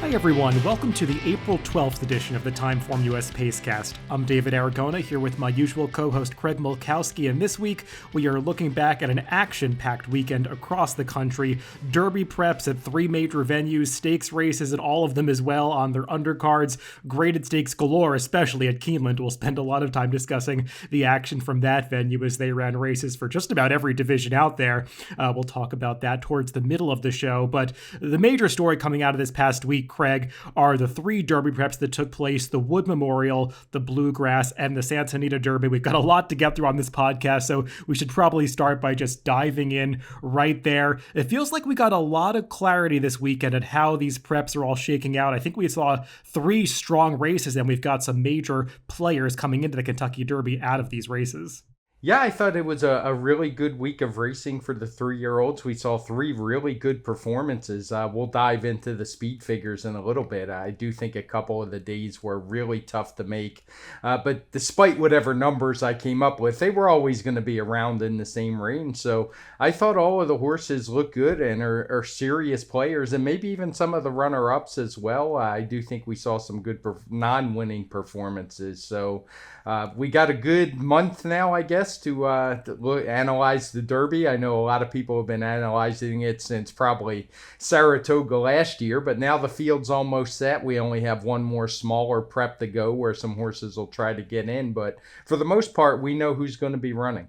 Hey everyone, welcome to the April 12th edition of the TimeformUS Pacecast. I'm David Aragona here with my usual co-host Craig Mulkowski, and this week we are looking back at an action-packed weekend across the country. Derby preps at 3 major venues, stakes races at all of them as well on their undercards, graded stakes galore, especially at Keeneland. We'll spend a lot of time discussing the action from that venue as they ran races for just about every division out there. We'll talk about that towards the middle of the show, but the major story coming out of this past week, Craig, are the 3 Derby preps that took place: the Wood Memorial, the Bluegrass, and the Santa Anita Derby. We've got a lot to get through on this podcast, so we should probably start by just diving in right there. It feels like we got a lot of clarity this weekend at how these preps are all shaking out. I think we saw 3 strong races, and we've got some major players coming into the Kentucky Derby out of these races. Yeah, I thought it was a really good week of racing for the 3-year-olds. We saw 3 really good performances. We'll dive into the speed figures in a little bit. I do think a couple of the days were really tough to make. But despite whatever numbers I came up with, they were always going to be around in the same range. So I thought all of the horses look good and are serious players, and maybe even some of the runner-ups as well. I do think we saw some good non-winning performances. So we got a good month now, I guess, to analyze the Derby. I know a lot of people have been analyzing it since probably Saratoga last year, but now the field's almost set. We only have one more smaller prep to go where some horses will try to get in, but for the most part, we know who's going to be running.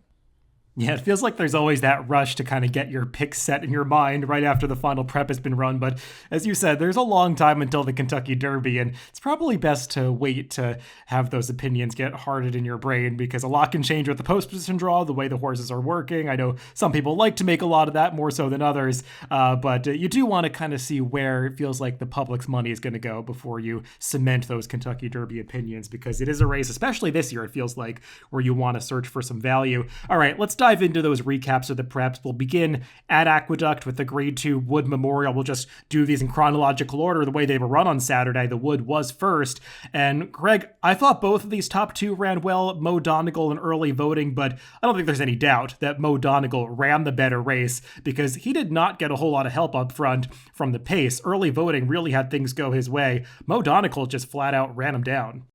Yeah, it feels like there's always that rush to kind of get your picks set in your mind right after the final prep has been run. But as you said, there's a long time until the Kentucky Derby, and it's probably best to wait to have those opinions get hardened in your brain, because a lot can change with the post position draw, the way the horses are working. I know some people like to make a lot of that more so than others, but you do want to kind of see where it feels like the public's money is going to go before you cement those Kentucky Derby opinions, because it is a race, especially this year, it feels like, where you want to search for some value. All right, let's dive into those recaps of the preps. We'll begin at Aqueduct with the Grade 2 Wood Memorial. We'll just do these in chronological order, the way they were run on Saturday. The Wood was first. And Greg, I thought both of these top 2 ran well. Mo Donegal in early voting, but I don't think there's any doubt that Mo Donegal ran the better race, because he did not get a whole lot of help up front from the pace. Early voting really had things go his way. Mo Donegal just flat out ran him down.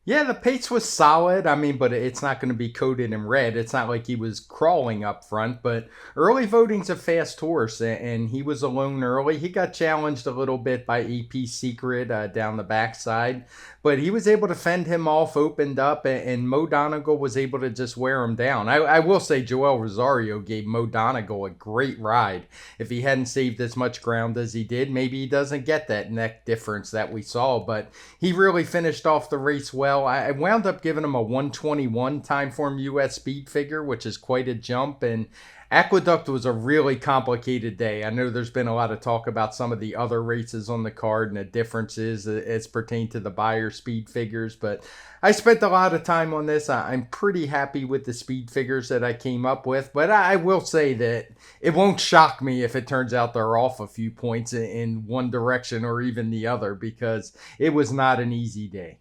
Yeah, the pace was solid. But it's not going to be coded in red. It's not like he was crawling up front, but early voting's a fast horse, and he was alone early. He got challenged a little bit by AP Secret down the backside, but he was able to fend him off, opened up, and Mo Donegal was able to just wear him down. I will say Joel Rosario gave Mo Donegal a great ride. If he hadn't saved as much ground as he did, maybe he doesn't get that neck difference that we saw, but he really finished off the race well. I wound up giving him a 121 TimeformUS speed figure, which is quite a jump, and Aqueduct was a really complicated day. I know there's been a lot of talk about some of the other races on the card and the differences as pertain to the Beyer speed figures, but I spent a lot of time on this. I'm pretty happy with the speed figures that I came up with, but I will say that it won't shock me if it turns out they're off a few points in one direction or even the other, because it was not an easy day.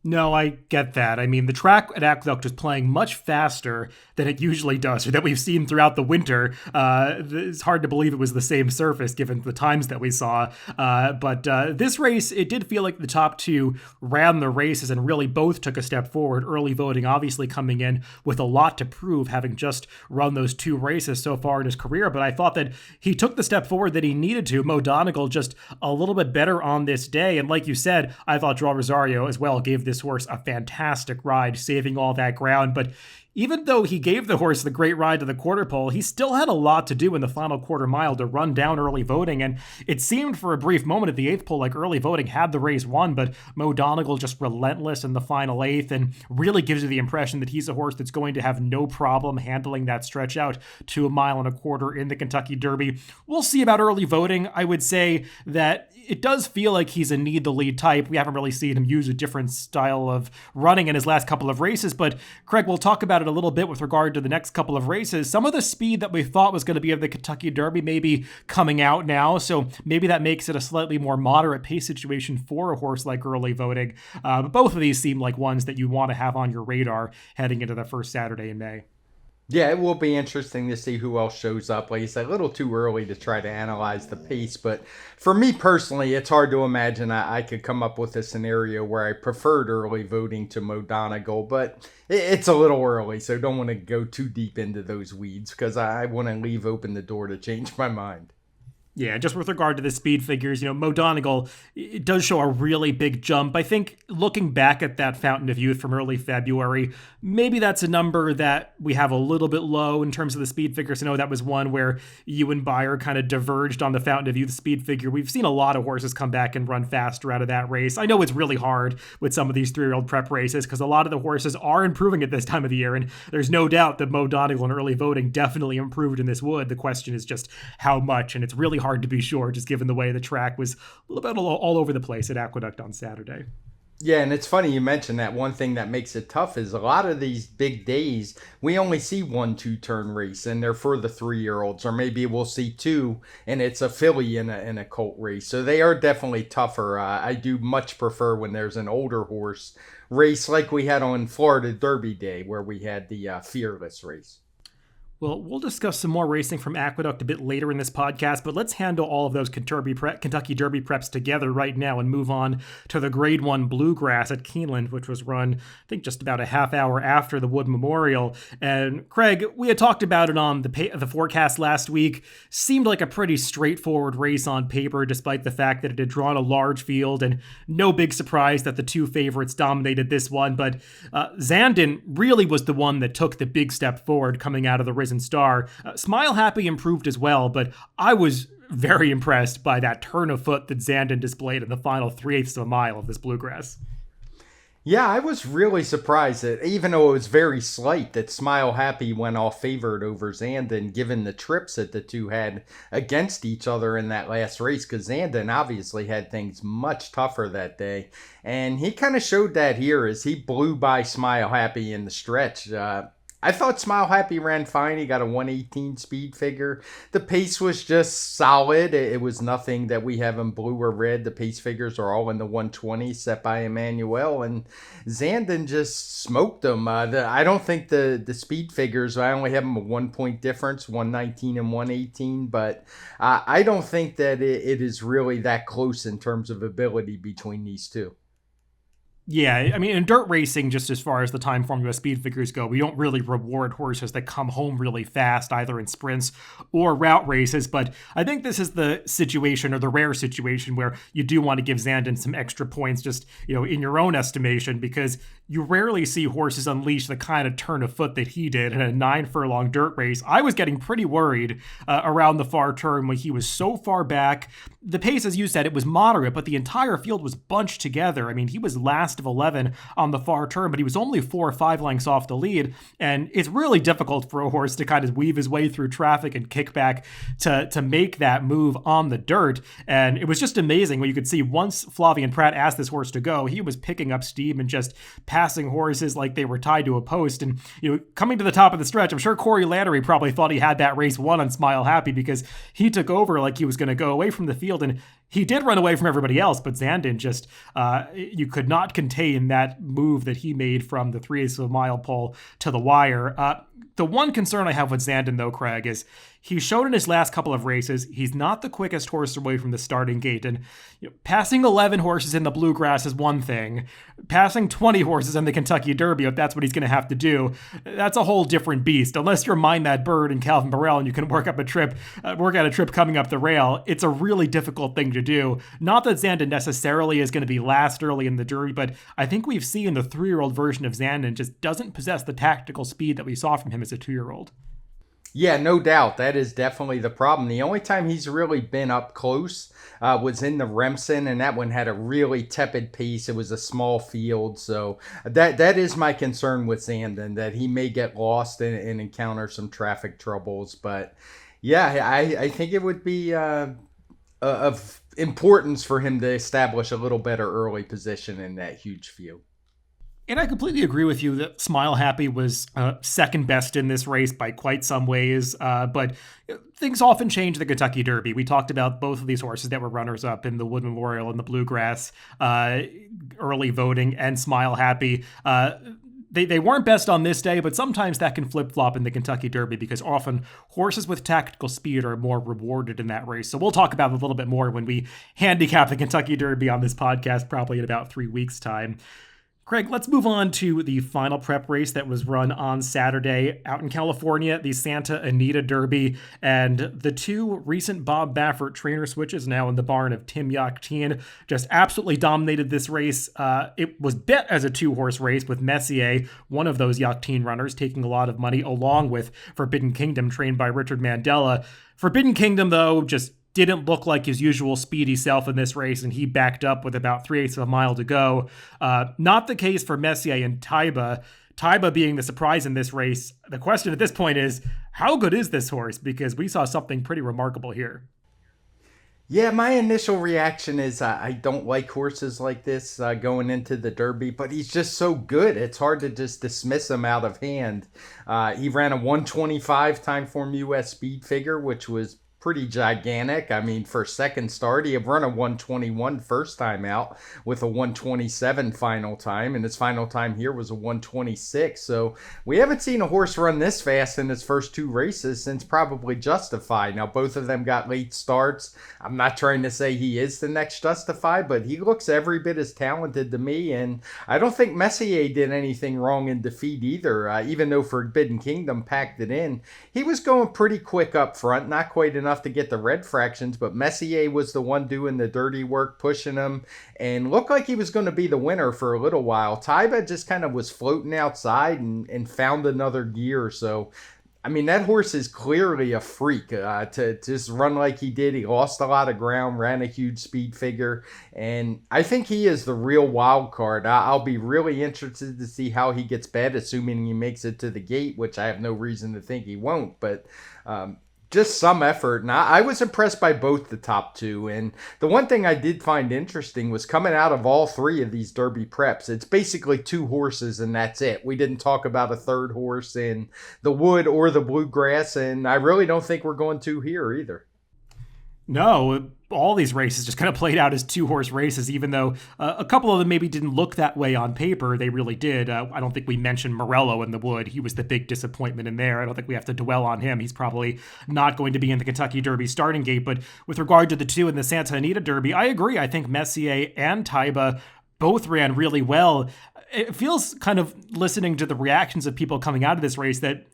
No, I get that. I mean, the track at Aqueduct was playing much faster than it usually does, or that we've seen throughout the winter. It's hard to believe it was the same surface given the times that we saw. But this race, it did feel like the top 2 ran the races and really both took a step forward. Early voting obviously coming in with a lot to prove, having just run those 2 races so far in his career. But I thought that he took the step forward that he needed to. Mo Donegal just a little bit better on this day. And like you said, I thought Joel Rosario as well gave this horse a fantastic ride, saving all that ground. But even though he gave the horse the great ride to the quarter pole, he still had a lot to do in the final quarter mile to run down early voting. And it seemed for a brief moment at the 8th pole like early voting had the race won, but Mo Donegal just relentless in the final 8th and really gives you the impression that he's a horse that's going to have no problem handling that stretch out to 1.25 miles in the Kentucky Derby. We'll see about early voting. I would say that it does feel like he's a need the lead type. We haven't really seen him use a different style of running in his last couple of races, but Craig, we'll talk about it a little bit with regard to the next couple of races. Some of the speed that we thought was going to be of the Kentucky Derby may be coming out now, so maybe that makes it a slightly more moderate pace situation for a horse like early voting. But both of these seem like ones that you want to have on your radar heading into the first Saturday in May. Yeah, it will be interesting to see who else shows up. Like you said, a little too early to try to analyze the pace. But for me personally, it's hard to imagine I could come up with a scenario where I preferred early voting to Mo Donegal. But it's a little early, so don't want to go too deep into those weeds because I want to leave open the door to change my mind. Yeah, just with regard to the speed figures, Mo Donegal, it does show a really big jump. I think looking back at that Fountain of Youth from early February, maybe that's a number that we have a little bit low in terms of the speed figures. I know that was one where you and Beyer kind of diverged on the Fountain of Youth speed figure. We've seen a lot of horses come back and run faster out of that race. I know it's really hard with some of these 3-year-old prep races because a lot of the horses are improving at this time of the year, and there's no doubt that Mo Donegal in early voting definitely improved in this wood. The question is just how much, and it's really hard to be sure, just given the way the track was a little bit all over the place at Aqueduct on Saturday. Yeah, and it's funny you mentioned that. One thing that makes it tough is a lot of these big days, we only see 1-2 turn race, and they're for the 3-year-olds, or maybe we'll see two, and it's a filly in a colt race. So they are definitely tougher. I do much prefer when there's an older horse race like we had on Florida Derby Day, where we had the Fearless race. Well, we'll discuss some more racing from Aqueduct a bit later in this podcast, but let's handle all of those Kentucky Derby preps together right now and move on to the Grade 1 Bluegrass at Keeneland, which was run, I think, just about a half hour after the Wood Memorial. And Craig, we had talked about it on the forecast last week. Seemed like a pretty straightforward race on paper, despite the fact that it had drawn a large field, and no big surprise that the two favorites dominated this one. But Zandon really was the one that took the big step forward coming out of the Risen Star. Smile Happy improved as well, but I was very impressed by that turn of foot that Zandon displayed in the final 3/8 of a mile of this Bluegrass. Yeah, I was really surprised that even though it was very slight, that Smile Happy went off favored over Zandon, given the trips that the two had against each other in that last race, because Zandon obviously had things much tougher that day. And he kind of showed that here as he blew by Smile Happy in the stretch. I thought Smile Happy ran fine. He got a 118 speed figure. The pace was just solid. It was nothing that we have in blue or red. The pace figures are all in the 120 set by Emmanuel. And Zandon just smoked them. I don't think the speed figures, I only have them a 1 point difference, 119 and 118. But I don't think that it is really that close in terms of ability between these two. Yeah, I mean, in dirt racing, just as far as the TimeformUS speed figures go, we don't really reward horses that come home really fast, either in sprints or route races. But I think this is the situation, or the rare situation, where you do want to give Zandon some extra points, just, in your own estimation, because you rarely see horses unleash the kind of turn of foot that he did in a 9-furlong dirt race. I was getting pretty worried around the far turn when he was so far back. The pace, as you said, it was moderate, but the entire field was bunched together. I mean, he was last of 11 on the far turn, but he was only 4 or 5 lengths off the lead. And it's really difficult for a horse to kind of weave his way through traffic and kick back to make that move on the dirt. And it was just amazing when you could see once Flavien Prat asked this horse to go, he was picking up steam and just passing horses like they were tied to a post. And, coming to the top of the stretch, I'm sure Corey Lattery probably thought he had that race won on Smile Happy, because he took over like he was going to go away from the field. And he did run away from everybody else, but Zandon just, you could not contain that move that he made from the 3/8 of a mile pole to the wire. The one concern I have with Zandon, though, Craig, is he's shown in his last couple of races, he's not the quickest horse away from the starting gate. And passing 11 horses in the Bluegrass is one thing. Passing 20 horses in the Kentucky Derby, if that's what he's going to have to do, that's a whole different beast. Unless you're Mind That Bird and Calvin Burrell and you can work out a trip coming up the rail, it's a really difficult thing to do. Not that Zandon necessarily is going to be last early in the Derby, but I think we've seen the 3-year-old version of Zandon just doesn't possess the tactical speed that we saw from him as a 2-year-old. Yeah, no doubt. That is definitely the problem. The only time he's really been up close was in the Remsen, and that one had a really tepid pace. It was a small field. So that is my concern with Zandon, that he may get lost and encounter some traffic troubles. But yeah, I think it would be of importance for him to establish a little better early position in that huge field. And I completely agree with you that Smile Happy was second best in this race by quite some ways. But things often change the Kentucky Derby. We talked about both of these horses that were runners-up in the Wood Memorial and the Bluegrass, early voting, and Smile Happy. they weren't best on this day, but sometimes that can flip-flop in the Kentucky Derby because often horses with tactical speed are more rewarded in that race. So we'll talk about it a little bit more when we handicap the Kentucky Derby on this podcast, probably in about 3 weeks' time. Craig, let's move on to the final prep race that was run on Saturday out in California, the Santa Anita Derby, and the two recent Bob Baffert trainer switches now in the barn of Tim Yakteen just absolutely dominated this race. It was bet as a two-horse race with Messier, one of those Yakteen runners, taking a lot of money, along with Forbidden Kingdom, trained by Richard Mandella. Forbidden Kingdom, though, just didn't look like his usual speedy self in this race, and he backed up with about 3/8 of a mile to go. Not the case for Messier and Taiba. Taiba being the surprise in this race. The question at this point is, how good is this horse? Because we saw something pretty remarkable here. Yeah, my initial reaction is I don't like horses like this going into the Derby, but he's just so good. It's hard to just dismiss him out of hand. He ran a 125 TimeformUS speed figure, which was pretty gigantic. I mean, for second start, he had run a 121 first time out with a 127 final time, and his final time here was a 126. So we haven't seen a horse run this fast in his first two races since probably Justify. Now, both of them got late starts. I'm not trying to say he is the next Justify, but he looks every bit as talented to me, and I don't think Messier did anything wrong in defeat either. Even though Forbidden Kingdom packed it in, he was going pretty quick up front, not quite enough to get the red fractions, but Messier was the one doing the dirty work, pushing him, and looked like he was going to be the winner for a little while. Taiba just kind of was floating outside and found another gear. So, I mean, that horse is clearly a freak to just run like he did. He lost a lot of ground, ran a huge speed figure, and I think he is the real wild card. I'll be really interested to see how he gets bet, assuming he makes it to the gate, which I have no reason to think he won't, but just some effort. And I was impressed by both the top two. And the one thing I did find interesting was coming out of all three of these Derby preps, it's basically two horses and that's it. We didn't talk about a third horse in the Wood or the Bluegrass, and I really don't think we're going to here either. No, all these races just kind of played out as two-horse races, even though a couple of them maybe didn't look that way on paper. They really did. I don't think we mentioned Morello in the Wood. He was the big disappointment in there. I don't think we have to dwell on him. He's probably not going to be in the Kentucky Derby starting gate. But with regard to the two in the Santa Anita Derby, I agree. I think Messier and Taiba both ran really well. It feels kind of, listening to the reactions of people coming out of this race, that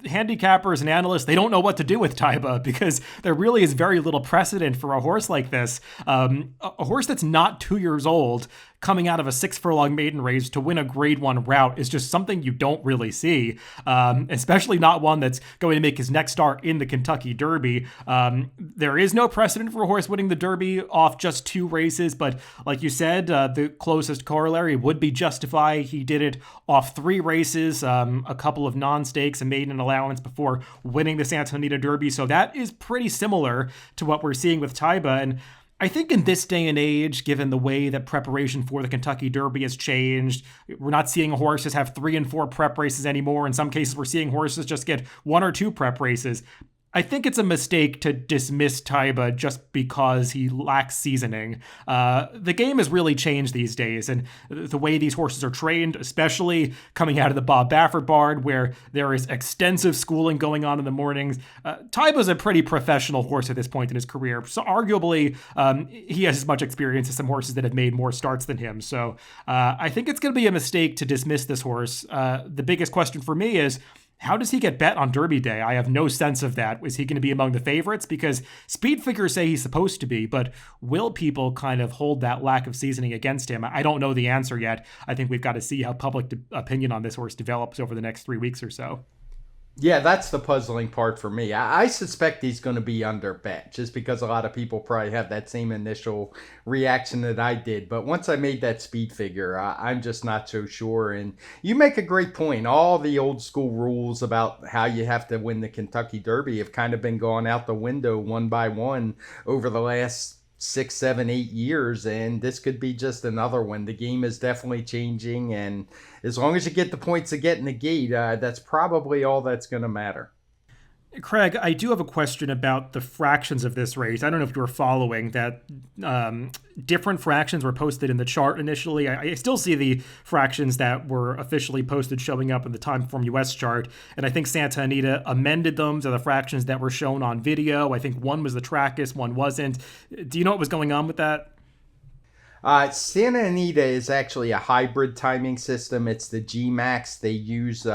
handicappers and analysts, they don't know what to do with Taiba because there really is very little precedent for a horse like this. A horse that's not 2 years old coming out of a 6-furlong maiden race to win a grade 1 route is just something you don't really see, especially not one that's going to make his next start in the Kentucky Derby. There is no precedent for a horse winning the Derby off just 2 races, but like you said, the closest corollary would be Justify. He did it off 3 races, a couple of non-stakes, a maiden allowance before winning the Santa Anita Derby. So that is pretty similar to what we're seeing with Taiba. And I think in this day and age, given the way that preparation for the Kentucky Derby has changed, we're not seeing horses have 3 and 4 prep races anymore. In some cases, we're seeing horses just get 1 or 2 prep races. I think it's a mistake to dismiss Taiba just because he lacks seasoning. The game has really changed these days, and the way these horses are trained, especially coming out of the Bob Baffert barn, where there is extensive schooling going on in the mornings. Taiba's a pretty professional horse at this point in his career, so arguably he has as much experience as some horses that have made more starts than him. So I think it's going to be a mistake to dismiss this horse. The biggest question for me is, how does he get bet on Derby Day? I have no sense of that. Is he going to be among the favorites? Because speed figures say he's supposed to be, but will people kind of hold that lack of seasoning against him? I don't know the answer yet. I think we've got to see how public opinion on this horse develops over the next 3 weeks or so. Yeah, that's the puzzling part for me. I suspect he's going to be under bet just because a lot of people probably have that same initial reaction that I did. But once I made that speed figure, I'm just not so sure. And you make a great point. All the old school rules about how you have to win the Kentucky Derby have kind of been gone out the window one by one over the last 6, 7, 8 years, and this could be just another one. The game is definitely changing, and as long as you get the points to get in the gate, that's probably all that's going to matter. Craig, I do have a question about the fractions of this race. I don't know if you were following that. Different fractions were posted in the chart initially. I still see the fractions that were officially posted showing up in the TimeformUS chart, and I think Santa Anita amended them to the fractions that were shown on video. I think one was the Trackist, one wasn't. Do you know what was going on with that? Santa Anita is actually a hybrid timing system. It's the G-Max. They use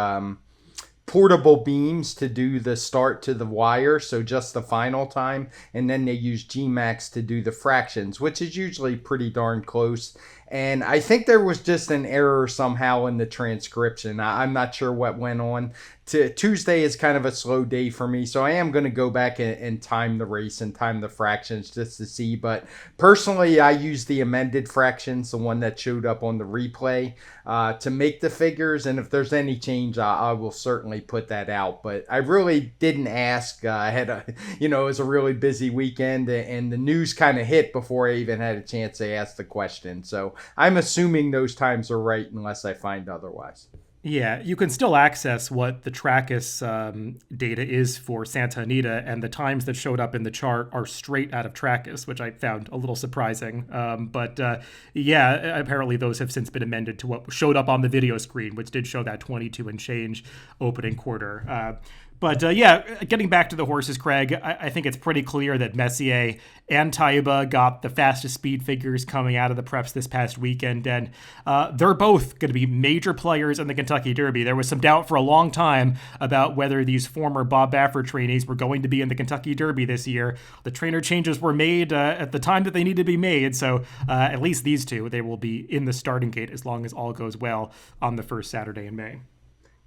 portable beams to do the start to the wire, so just the final time, and then they use G-Max to do the fractions, which is usually pretty darn close. And I think there was just an error somehow in the transcription. I'm not sure what went on. Tuesday is kind of a slow day for me, so I am going to go back and time the race and time the fractions just to see. But personally, I use the amended fractions, the one that showed up on the replay, to make the figures. And if there's any change, I will certainly put that out. But I really didn't ask. I had it was a really busy weekend, and the news kind of hit before I even had a chance to ask the question. So I'm assuming those times are right unless I find otherwise. Yeah, you can still access what the Trackist data is for Santa Anita, and the times that showed up in the chart are straight out of Trackist, which I found a little surprising. But apparently those have since been amended to what showed up on the video screen, which did show that 22 and change opening quarter. Getting back to the horses, Craig, I think it's pretty clear that Messier and Taiba got the fastest speed figures coming out of the preps this past weekend, and they're both going to be major players in the Kentucky Derby. There was some doubt for a long time about whether these former Bob Baffert trainees were going to be in the Kentucky Derby this year. The trainer changes were made at the time that they need to be made, so at least these two, they will be in the starting gate as long as all goes well on the first Saturday in May.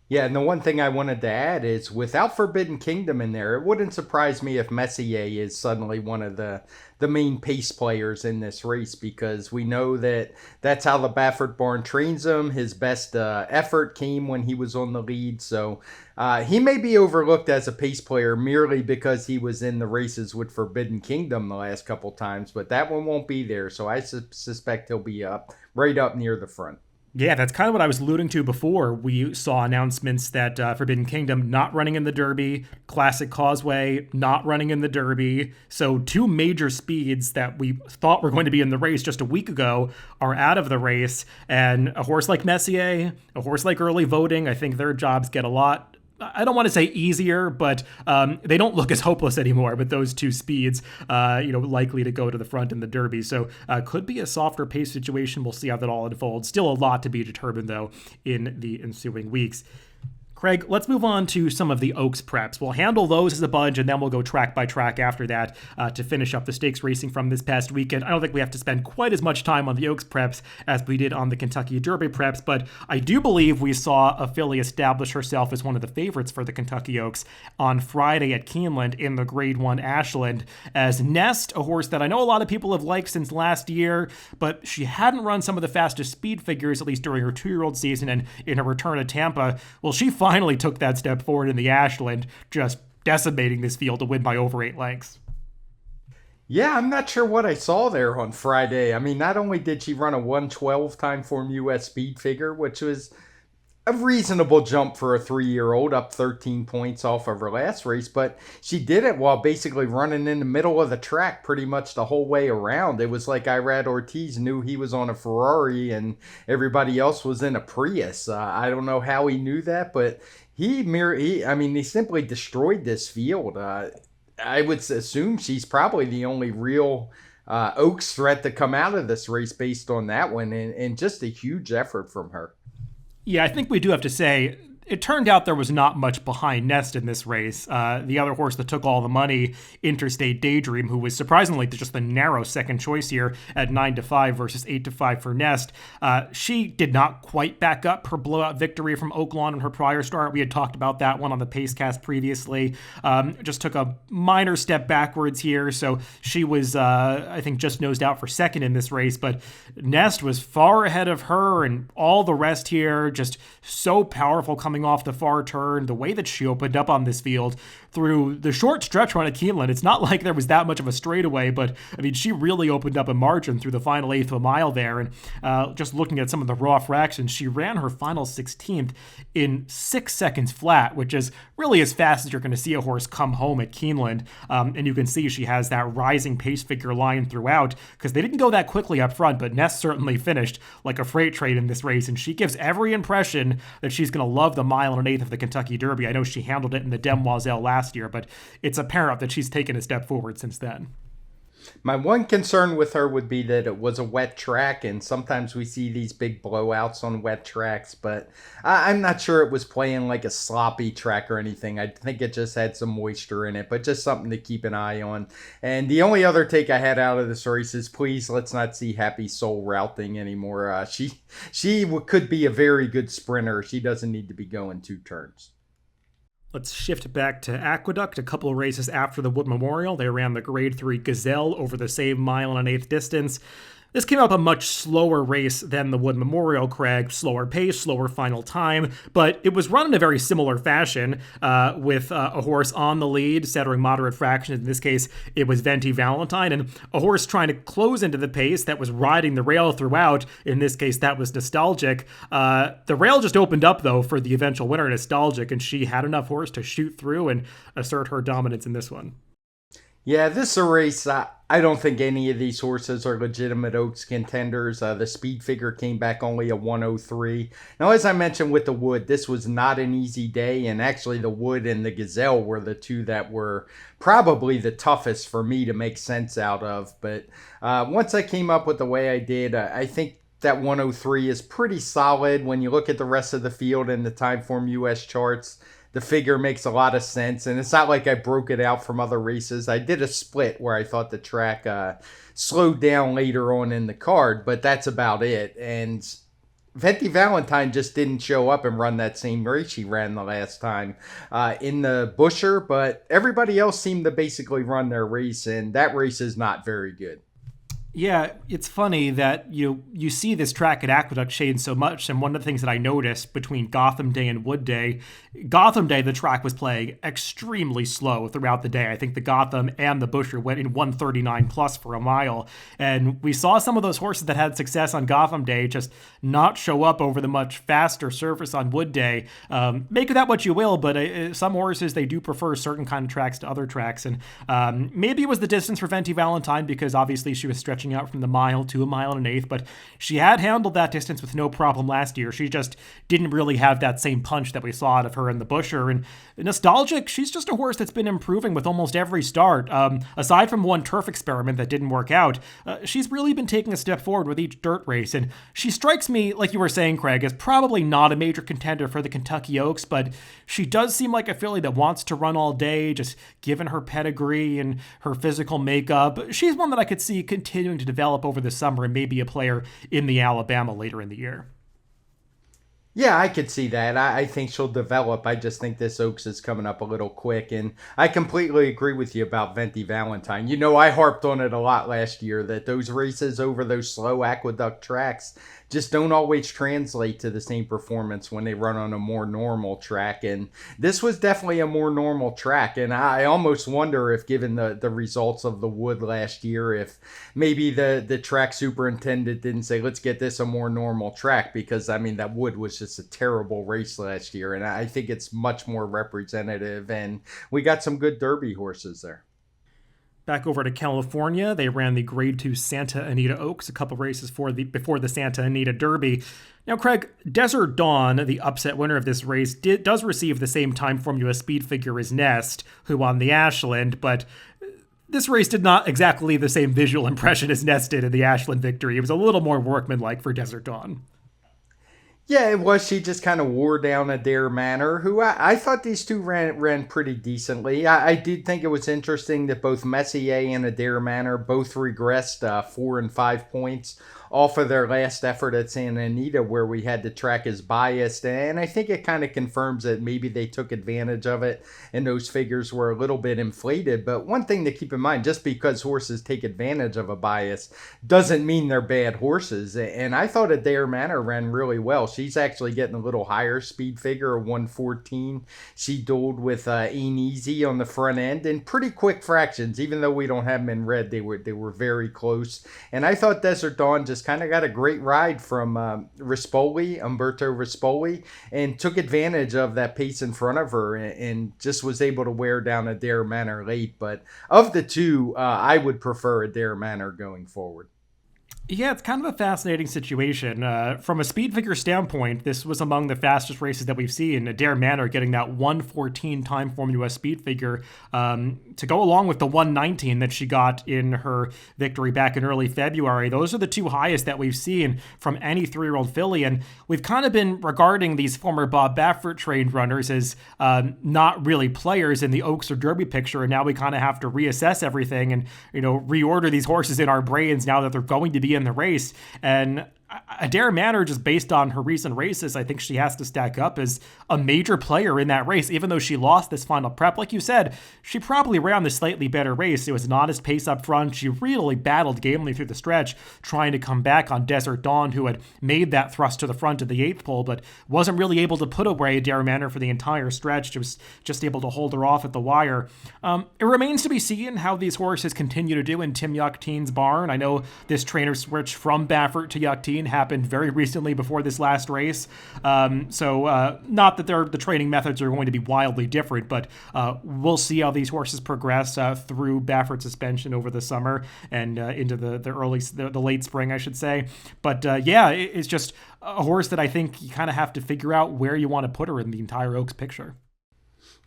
Yeah, and the one thing I wanted to add is without Forbidden Kingdom in there, it wouldn't surprise me if Messier is suddenly one of the main pace players in this race, because we know that that's how the Baffert barn trains him. His best effort came when he was on the lead, so he may be overlooked as a pace player merely because he was in the races with Forbidden Kingdom the last couple times, but that one won't be there, so I suspect he'll be right up near the front. Yeah, that's kind of what I was alluding to before. We saw announcements that Forbidden Kingdom not running in the Derby, Classic Causeway not running in the Derby. So two major speeds that we thought were going to be in the race just a week ago are out of the race. And a horse like Messier, a horse like Early Voting, I think their jobs get a lot, I don't want to say easier, but they don't look as hopeless anymore with those two speeds, likely to go to the front in the Derby. So could be a softer pace situation. We'll see how that all unfolds. Still a lot to be determined, though, in the ensuing weeks. Craig, let's move on to some of the Oaks preps. We'll handle those as a bunch, and then we'll go track by track after that to finish up the stakes racing from this past weekend. I don't think we have to spend quite as much time on the Oaks preps as we did on the Kentucky Derby preps, but I do believe we saw a filly establish herself as one of the favorites for the Kentucky Oaks on Friday at Keeneland in the Grade 1 Ashland as Nest, a horse that I know a lot of people have liked since last year, but she hadn't run some of the fastest speed figures, at least during her 2-year-old season and in her return to Tampa. Well, she finally took that step forward in the Ashland, just decimating this field to win by over 8 lengths. Yeah, I'm not sure what I saw there on Friday. I mean, not only did she run a 112 TimeformUS speed figure, which was a reasonable jump for a 3-year-old, up 13 points off of her last race, but she did it while basically running in the middle of the track pretty much the whole way around. It was like Irad Ortiz knew he was on a Ferrari and everybody else was in a Prius. I don't know how he knew that, but he simply destroyed this field. I would assume she's probably the only real Oaks threat to come out of this race based on that one, and just a huge effort from her. Yeah, I think we do have to say, it turned out there was not much behind Nest in this race. The other horse that took all the money, Interstate Daydream, who was surprisingly just the narrow second choice here at 9-5 versus 8-5 for Nest. She did not quite back up her blowout victory from Oaklawn in her prior start. We had talked about that one on the Pacecast previously. Just took a minor step backwards here. So she was, I think, just nosed out for second in this race. But Nest was far ahead of her and all the rest here. Just so powerful coming coming off the far turn, the way that she opened up on this field through the short stretch run at Keeneland. It's not like there was that much of a straightaway, but I mean, she really opened up a margin through the final eighth of a mile there. And just looking at some of the raw fractions, she ran her final 16th in 6 seconds flat, which is really as fast as you're going to see a horse come home at Keeneland. And you can see she has that rising pace figure line throughout, because they didn't go that quickly up front, but Ness certainly finished like a freight train in this race, and she gives every impression that she's going to love the mile and an eighth of the Kentucky Derby. I know she handled it in the Demoiselle last year, but it's apparent that she's taken a step forward since then. My one concern with her would be that it was a wet track, and sometimes we see these big blowouts on wet tracks, but I'm not sure it was playing like a sloppy track or anything. I think it just had some moisture in it, but just something to keep an eye on. And the only other take I had out of this race is, please let's not see Happy Soul routing anymore. She could be a very good sprinter. She doesn't need to be going 2 turns. Let's shift back to Aqueduct. A couple of races after the Wood Memorial, they ran the Grade 3 Gazelle over the same mile and an eighth distance. This came up a much slower race than the Wood Memorial, Craig. Slower pace, slower final time, but it was run in a very similar fashion with a horse on the lead, settling moderate fractions. In this case, it was Venti Valentine, and a horse trying to close into the pace that was riding the rail throughout. In this case, that was Nostalgic. The rail just opened up, though, for the eventual winner, Nostalgic, and she had enough horse to shoot through and assert her dominance in this one. Yeah, this is a race. I don't think any of these horses are legitimate Oaks contenders. The speed figure came back only a 103. Now, as I mentioned with the Wood, this was not an easy day, and actually the Wood and the Gazelle were the two that were probably the toughest for me to make sense out of. But once I came up with the way I did, I think that 103 is pretty solid. When you look at the rest of the field and the TimeformUS charts, the figure makes a lot of sense, and it's not like I broke it out from other races. I did a split where I thought the track slowed down later on in the card, but that's about it. And Venti Valentine just didn't show up and run that same race she ran the last time in the Busher, but everybody else seemed to basically run their race, and that race is not very good. Yeah, it's funny that you see this track at Aqueduct change so much, and one of the things that I noticed between Gotham Day and Wood Day, Gotham Day, the track was playing extremely slow throughout the day. I think the Gotham and the Busher went in 139 plus for a mile, and we saw some of those horses that had success on Gotham Day just not show up over the much faster surface on Wood Day. Make of that what you will, but some horses, they do prefer certain kind of tracks to other tracks, and maybe it was the distance for Venti Valentine, because obviously she was stretching out from the mile to a mile and an eighth, but she had handled that distance with no problem last year. She just didn't really have that same punch that we saw out of her in the Busher. And Nostalgic, she's just a horse that's been improving with almost every start. Aside from one turf experiment that didn't work out, she's really been taking a step forward with each dirt race, and she strikes me, like you were saying, Craig, as probably not a major contender for the Kentucky Oaks, but she does seem like a filly that wants to run all day, just given her pedigree and her physical makeup. She's one that I could see continuing to develop over the summer and maybe a player in the Alabama later in the year. Yeah, I could see that. I think she'll develop. I just think this Oaks is coming up a little quick, and I completely agree with you about Venti Valentine. You know, I harped on it a lot last year that those races over those slow Aqueduct tracks just don't always translate to the same performance when they run on a more normal track, and this was definitely a more normal track, and I almost wonder if, given the results of the Wood last year, if maybe the track superintendent didn't say, let's get this a more normal track, because I mean, that Wood was just a terrible race last year, and I think it's much more representative, and we got some good Derby horses there. Back over to California, they ran the Grade 2 Santa Anita Oaks, a couple races before the Santa Anita Derby. Now, Craig, Desert Dawn, the upset winner of this race, does receive the same TimeformUS speed figure as Nest, who won the Ashland, but this race did not exactly leave the same visual impression as Nest did in the Ashland victory. It was a little more workmanlike for Desert Dawn. Yeah, it was. She just kind of wore down Adair Manor, who I thought these two ran pretty decently. I did think it was interesting that both Messier and Adair Manor both regressed 4 and 5 points off of their last effort at Santa Anita where we had the track as biased. And I think it kind of confirms that maybe they took advantage of it and those figures were a little bit inflated. But one thing to keep in mind, just because horses take advantage of a bias doesn't mean they're bad horses. And I thought Adair Manor ran really well. She's actually getting a little higher speed figure, a 114. She dueled with Ain Easy on the front end in pretty quick fractions. Even though we don't have them in red, they were very close. And I thought Desert Dawn just kind of got a great ride from Umberto Rispoli, and took advantage of that pace in front of her and just was able to wear down Adair Manor late. But of the two, I would prefer Adair Manor going forward. Yeah, it's kind of a fascinating situation. From a speed figure standpoint, this was among the fastest races that we've seen. Adair Manor getting that 114 TimeformUS speed figure to go along with the 119 that she got in her victory back in early February. Those are the two highest that we've seen from any three-year-old filly. And we've kind of been regarding these former Bob Baffert trained runners as not really players in the Oaks or Derby picture. And now we kind of have to reassess everything and, reorder these horses in our brains now that they're going to be in the race. And Adair Manor, just based on her recent races, I think she has to stack up as a major player in that race, even though she lost this final prep. Like you said, she probably ran the slightly better race. It was an honest pace up front. She really battled gamely through the stretch, trying to come back on Desert Dawn, who had made that thrust to the front of the eighth pole, but wasn't really able to put away Adair Manor for the entire stretch. She was just able to hold her off at the wire. It remains to be seen how these horses continue to do in Tim Yukteen's barn. I know this trainer switch from Baffert to Yukteen happened very recently before this last race. So not that the training methods are going to be wildly different, but we'll see how these horses progress through Baffert's suspension over the summer and into the late spring, I should say. But it's just a horse that I think you kind of have to figure out where you want to put her in the entire Oaks picture.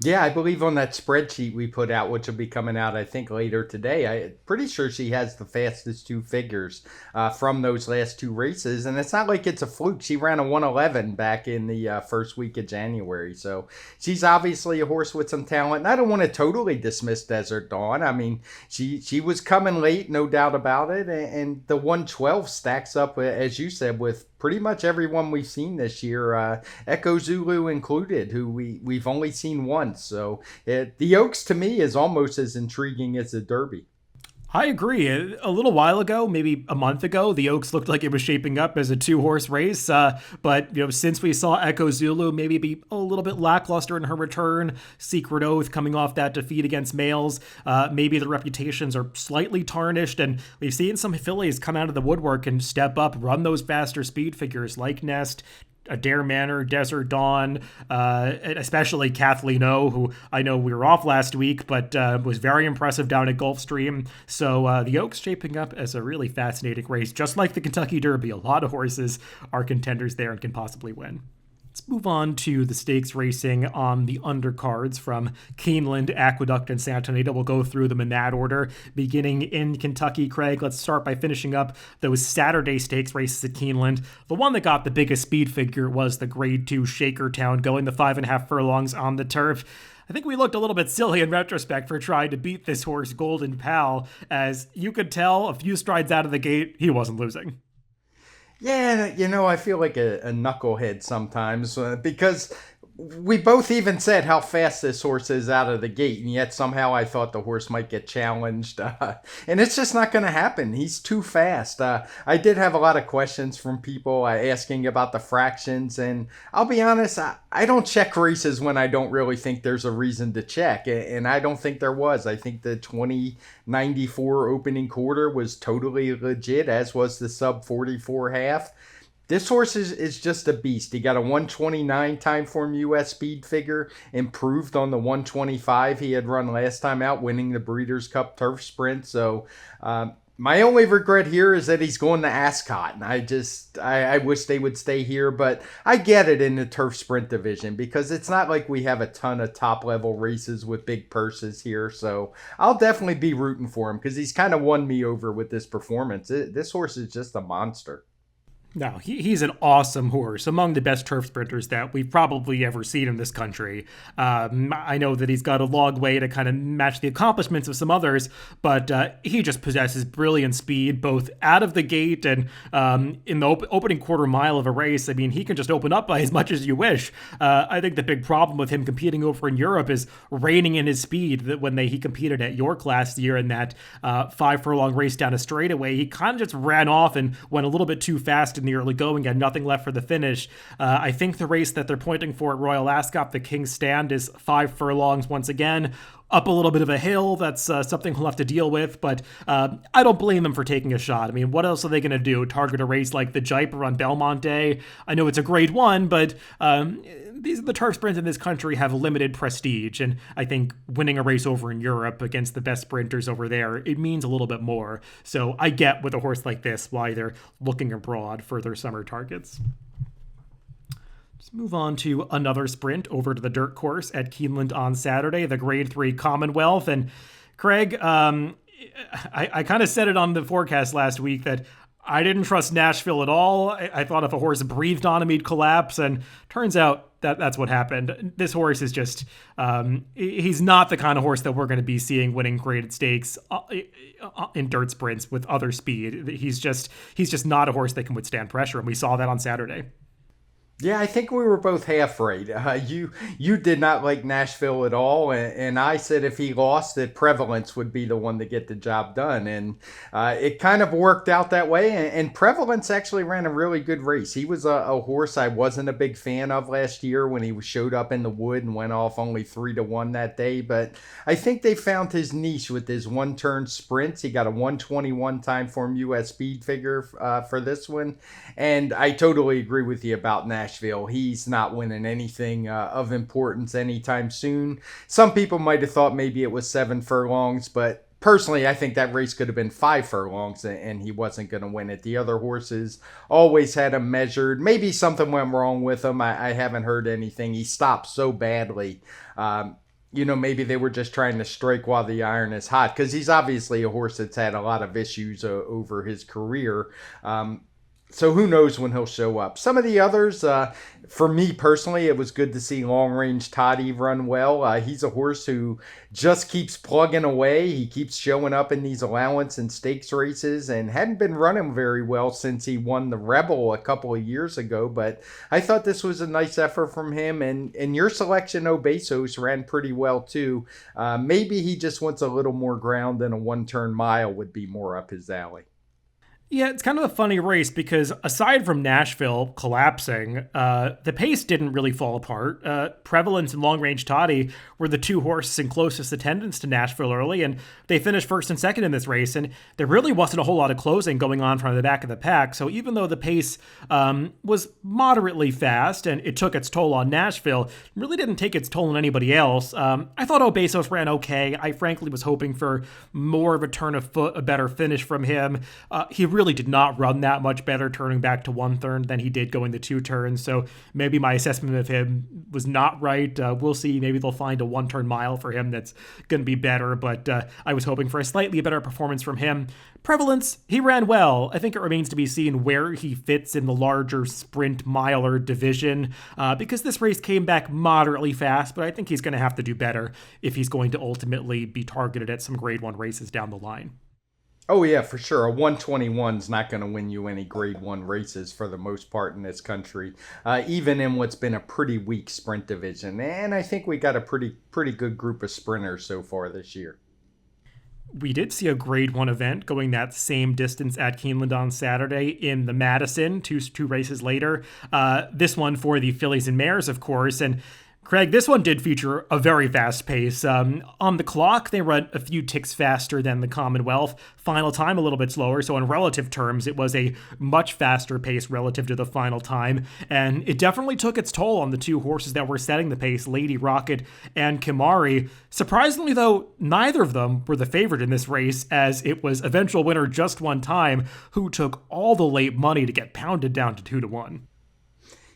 Yeah, I believe on that spreadsheet we put out, which will be coming out, I think, later today, I'm pretty sure she has the fastest two figures from those last two races. And it's not like it's a fluke. She ran a 111 back in the first week of January. So she's obviously a horse with some talent. And I don't want to totally dismiss Desert Dawn. I mean, she was coming late, no doubt about it. And the 112 stacks up, as you said, with pretty much everyone we've seen this year, Echo Zulu included, who we've only seen once. So the Oaks, to me, is almost as intriguing as the Derby. I agree. A little while ago, maybe a month ago, the Oaks looked like it was shaping up as a two-horse race. But since we saw Echo Zulu maybe be a little bit lackluster in her return, Secret Oath coming off that defeat against Males, maybe the reputations are slightly tarnished, and we've seen some fillies come out of the woodwork and step up, run those faster speed figures like Nest, Adair Manor, Desert Dawn, especially Kathleen O, who I know we were off last week, but was very impressive down at Gulfstream. So the Oaks shaping up as a really fascinating race, just like the Kentucky Derby. A lot of horses are contenders there and can possibly win. Let's move on to the stakes racing on the undercards from Keeneland, Aqueduct, and Santa Anita. We'll go through them in that order. Beginning in Kentucky, Craig, let's start by finishing up those Saturday stakes races at Keeneland. The one that got the biggest speed figure was the Grade 2 Shakertown, going the 5.5 furlongs on the turf. I think we looked a little bit silly in retrospect for trying to beat this horse, Golden Pal, as you could tell a few strides out of the gate, he wasn't losing. Yeah, I feel like a knucklehead sometimes because we both even said how fast this horse is out of the gate, and yet somehow I thought the horse might get challenged. And it's just not going to happen. He's too fast. I did have a lot of questions from people asking about the fractions, and I'll be honest, I don't check races when I don't really think there's a reason to check, and I don't think there was. I think the 2094 opening quarter was totally legit, as was the sub 44 half. This horse is just a beast. He got a 129 TimeformUS speed figure, improved on the 125 he had run last time out, winning the Breeders' Cup Turf Sprint. So my only regret here is that he's going to Ascot, and I wish they would stay here, but I get it in the Turf Sprint division because it's not like we have a ton of top-level races with big purses here, so I'll definitely be rooting for him because he's kind of won me over with this performance. This horse is just a monster. No, he's an awesome horse, among the best turf sprinters that we've probably ever seen in this country. I know that he's got a long way to kind of match the accomplishments of some others, but he just possesses brilliant speed, both out of the gate and in the opening quarter mile of a race. I mean, he can just open up by as much as you wish. I think the big problem with him competing over in Europe is reining in his speed. That when he competed at York last year in that 5 furlong race down a straightaway, he kind of just ran off and went a little bit too fast in the early going, had nothing left for the finish. I think the race that they're pointing for at Royal Ascot, the King's Stand, is 5 furlongs once again. Up a little bit of a hill. That's something he'll have to deal with, but I don't blame them for taking a shot. I mean, what else are they going to do? Target a race like the Jaipur on Belmont Day? I know it's a Grade 1, but the turf sprints in this country have limited prestige, and I think winning a race over in Europe against the best sprinters over there, it means a little bit more. So I get with a horse like this why they're looking abroad for their summer targets. Let's move on to another sprint over to the dirt course at Keeneland on Saturday, the Grade 3 Commonwealth. And Craig, I kind of said it on the forecast last week that I didn't trust Nashville at all. I thought if a horse breathed on him, he'd collapse. And turns out that's what happened. This horse is just, he's not the kind of horse that we're going to be seeing winning graded stakes in dirt sprints with other speed. He's just not a horse that can withstand pressure. And we saw that on Saturday. Yeah, I think we were both half right. You did not like Nashville at all, and I said if he lost, that Prevalence would be the one to get the job done, and it kind of worked out that way. And Prevalence actually ran a really good race. He was a horse I wasn't a big fan of last year when he showed up in the Wood and went off only 3-1 that day. But I think they found his niche with his one-turn sprints. He got a 121 TimeformUS speed figure for this one, and I totally agree with you about Nashville. He's not winning anything of importance anytime soon. Some people might have thought maybe it was 7 furlongs, but personally, I think that race could have been 5 furlongs and he wasn't going to win it. The other horses always had him measured. Maybe something went wrong with him. I haven't heard anything. He stopped so badly. Maybe they were just trying to strike while the iron is hot, because he's obviously a horse that's had a lot of issues over his career. So who knows when he'll show up. Some of the others, for me personally, it was good to see Long Range Toddy run well. He's a horse who just keeps plugging away. He keeps showing up in these allowance and stakes races and hadn't been running very well since he won the Rebel a couple of years ago. But I thought this was a nice effort from him. And your selection, Obesos, ran pretty well too. Maybe he just wants a little more ground than a one-turn mile would be more up his alley. Yeah, it's kind of a funny race because aside from Nashville collapsing, the pace didn't really fall apart. Prevalence and Long Range Toddy were the two horses in closest attendance to Nashville early, and they finished first and second in this race, and there really wasn't a whole lot of closing going on from the back of the pack. So even though the pace was moderately fast and it took its toll on Nashville, it really didn't take its toll on anybody else. I thought Obesos ran okay. I frankly was hoping for more of a turn of foot, a better finish from him. He really did not run that much better turning back to one turn than he did going the 2 turns. So maybe my assessment of him was not right. We'll see. Maybe they'll find a 1-turn mile for him that's going to be better. But I was hoping for a slightly better performance from him. Prevalence, he ran well. I think it remains to be seen where he fits in the larger sprint miler division, because this race came back moderately fast, but I think he's going to have to do better if he's going to ultimately be targeted at some Grade 1 races down the line. Oh, yeah, for sure. A 121 is not going to win you any Grade 1 races for the most part in this country, even in what's been a pretty weak sprint division. And I think we got a pretty good group of sprinters so far this year. We did see a Grade 1 event going that same distance at Keeneland on Saturday in the Madison, two races later. This one for the fillies and mares, of course, and Craig, this one did feature a very fast pace. On the clock, they run a few ticks faster than the Commonwealth. Final time, a little bit slower. So in relative terms, it was a much faster pace relative to the final time. And it definitely took its toll on the two horses that were setting the pace, Lady Rocket and Kimari. Surprisingly, though, neither of them were the favorite in this race, as it was eventual winner Just One Time who took all the late money to get pounded down to 2-1.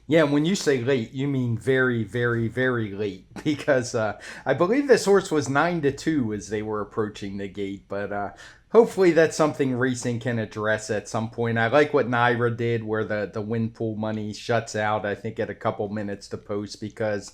Yeah, when you say late, you mean very, very, very late, because I believe this horse was 9-2 as they were approaching the gate. But hopefully that's something racing can address at some point. I like what Naira did where the win pool money shuts out, I think, at a couple minutes to post, because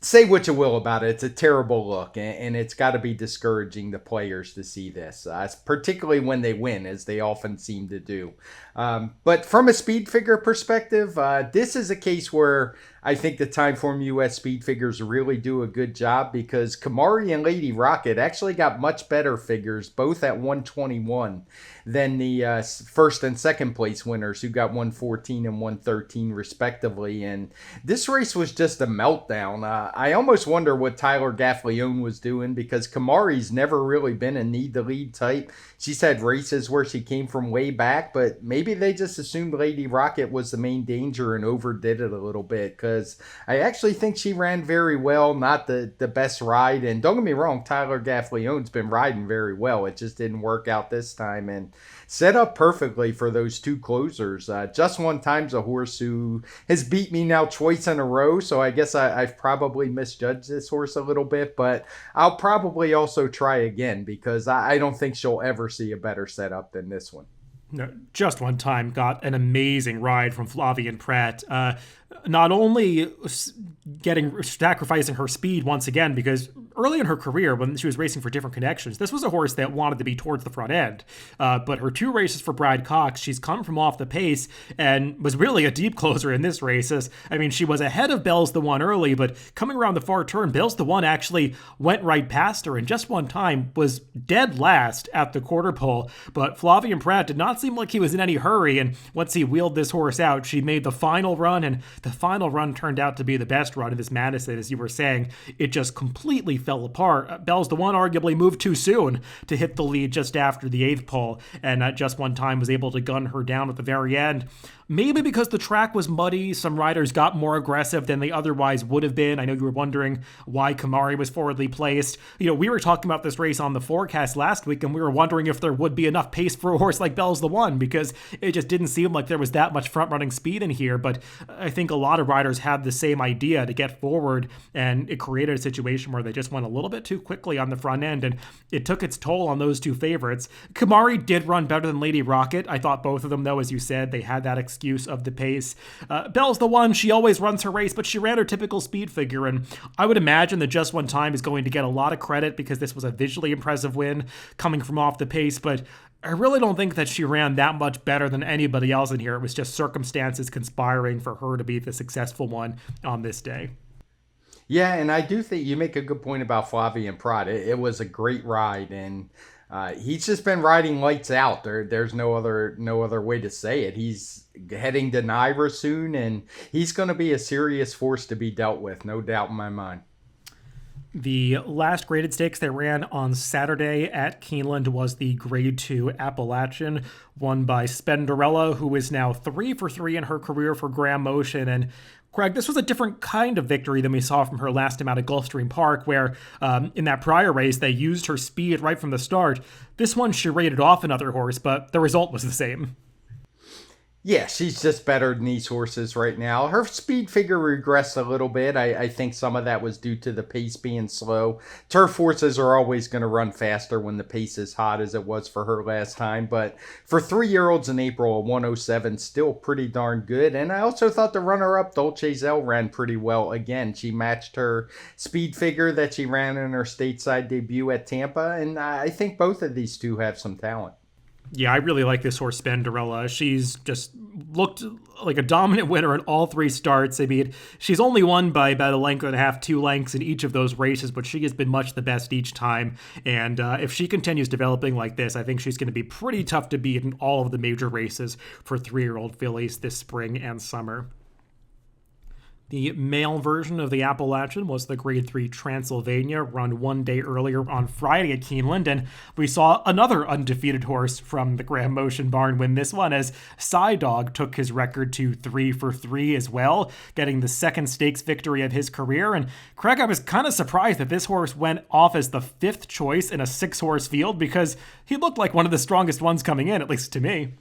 say what you will about it, it's a terrible look, and it's got to be discouraging to players to see this, particularly when they win, as they often seem to do. But from a speed figure perspective, this is a case where I think the TimeformUS speed figures really do a good job, because Kamari and Lady Rocket actually got much better figures, both at 121, than the first and second place winners, who got 114 and 113 respectively. And this race was just a meltdown. I almost wonder what Tyler Gaffleone was doing, because Kamari's never really been a need to lead type. She's had races where she came from way back, but maybe they just assumed Lady Rocket was the main danger and overdid it a little bit, because I actually think she ran very well, not the best ride. And don't get me wrong, Tyler Gaffleone's been riding very well. It just didn't work out this time, and set up perfectly for those two closers. Just One Time's a horse who has beat me now twice in a row, so I guess I've probably misjudged this horse a little bit, but I'll probably also try again, because I don't think she'll ever see a better setup than this one. No, Just One Time got an amazing ride from Flavien Prat. Not only sacrificing her speed once again, because early in her career, when she was racing for different connections, this was a horse that wanted to be towards the front end. But her two races for Bride Cox, she's come from off the pace and was really a deep closer in this race. I mean, she was ahead of Bell's the One early, but coming around the far turn, Bell's the One actually went right past her, and Just One Time was dead last at the quarter pole. But Flavien Prat did not seem like he was in any hurry, and once he wheeled this horse out, she made the final run, and the final run turned out to be the best run of this Madison. As you were saying, it just completely fell apart. Bell's the One arguably moved too soon to hit the lead just after the eighth pole, and Just One Time was able to gun her down at the very end. Maybe because the track was muddy, some riders got more aggressive than they otherwise would have been. I know you were wondering why Kamari was forwardly placed. You know, we were talking about this race on the forecast last week, and we were wondering if there would be enough pace for a horse like Bell's the One, because it just didn't seem like there was that much front-running speed in here. But I think a lot of riders had the same idea to get forward, and it created a situation where they just went a little bit too quickly on the front end, and it took its toll on those two favorites. Kamari did run better than Lady Rocket. I thought both of them, though, as you said, they had that excuse of the pace. Bell's the One, she always runs her race, but she ran her typical speed figure, and I would imagine that Just One Time is going to get a lot of credit because this was a visually impressive win coming from off the pace, but I really don't think that she ran that much better than anybody else in here. It was just circumstances conspiring for her to be the successful one on this day. Yeah, and I do think you make a good point about Flavien Prat. It was a great ride, and he's just been riding lights out. There's no other way to say it. He's heading to Naira soon, and he's going to be a serious force to be dealt with, no doubt in my mind. The last graded stakes they ran on Saturday at Keeneland was the Grade 2 Appalachian, won by Spenderella, who is now 3 for 3 in her career for Graham Motion. And Craig, this was a different kind of victory than we saw from her last time out at Gulfstream Park, where in that prior race, they used her speed right from the start. This one, she rated off another horse, but the result was the same. Yeah, she's just better than these horses right now. Her speed figure regressed a little bit. I think some of that was due to the pace being slow. Turf horses are always going to run faster when the pace is hot, as it was for her last time. But for 3-year-olds in April, a 107 still pretty darn good. And I also thought the runner-up, Dolce Zell, ran pretty well again. She matched her speed figure that she ran in her stateside debut at Tampa. And I think both of these two have some talent. Yeah, I really like this horse, Spenderella. She's just looked like a dominant winner in all 3 starts. I mean, she's only won by about a length and a half, 2 lengths in each of those races, but she has been much the best each time. And if she continues developing like this, I think she's going to be pretty tough to beat in all of the major races for 3-year-old fillies this spring and summer. The male version of the Appalachian was the Grade 3 Transylvania, run one day earlier on Friday at Keeneland, and we saw another undefeated horse from the Graham Motion barn win this one, as Dog took his record to 3 for 3 as well, getting the second stakes victory of his career. And Craig, I was kind of surprised that this horse went off as the 5th choice in a 6-horse field, because he looked like one of the strongest ones coming in, at least to me.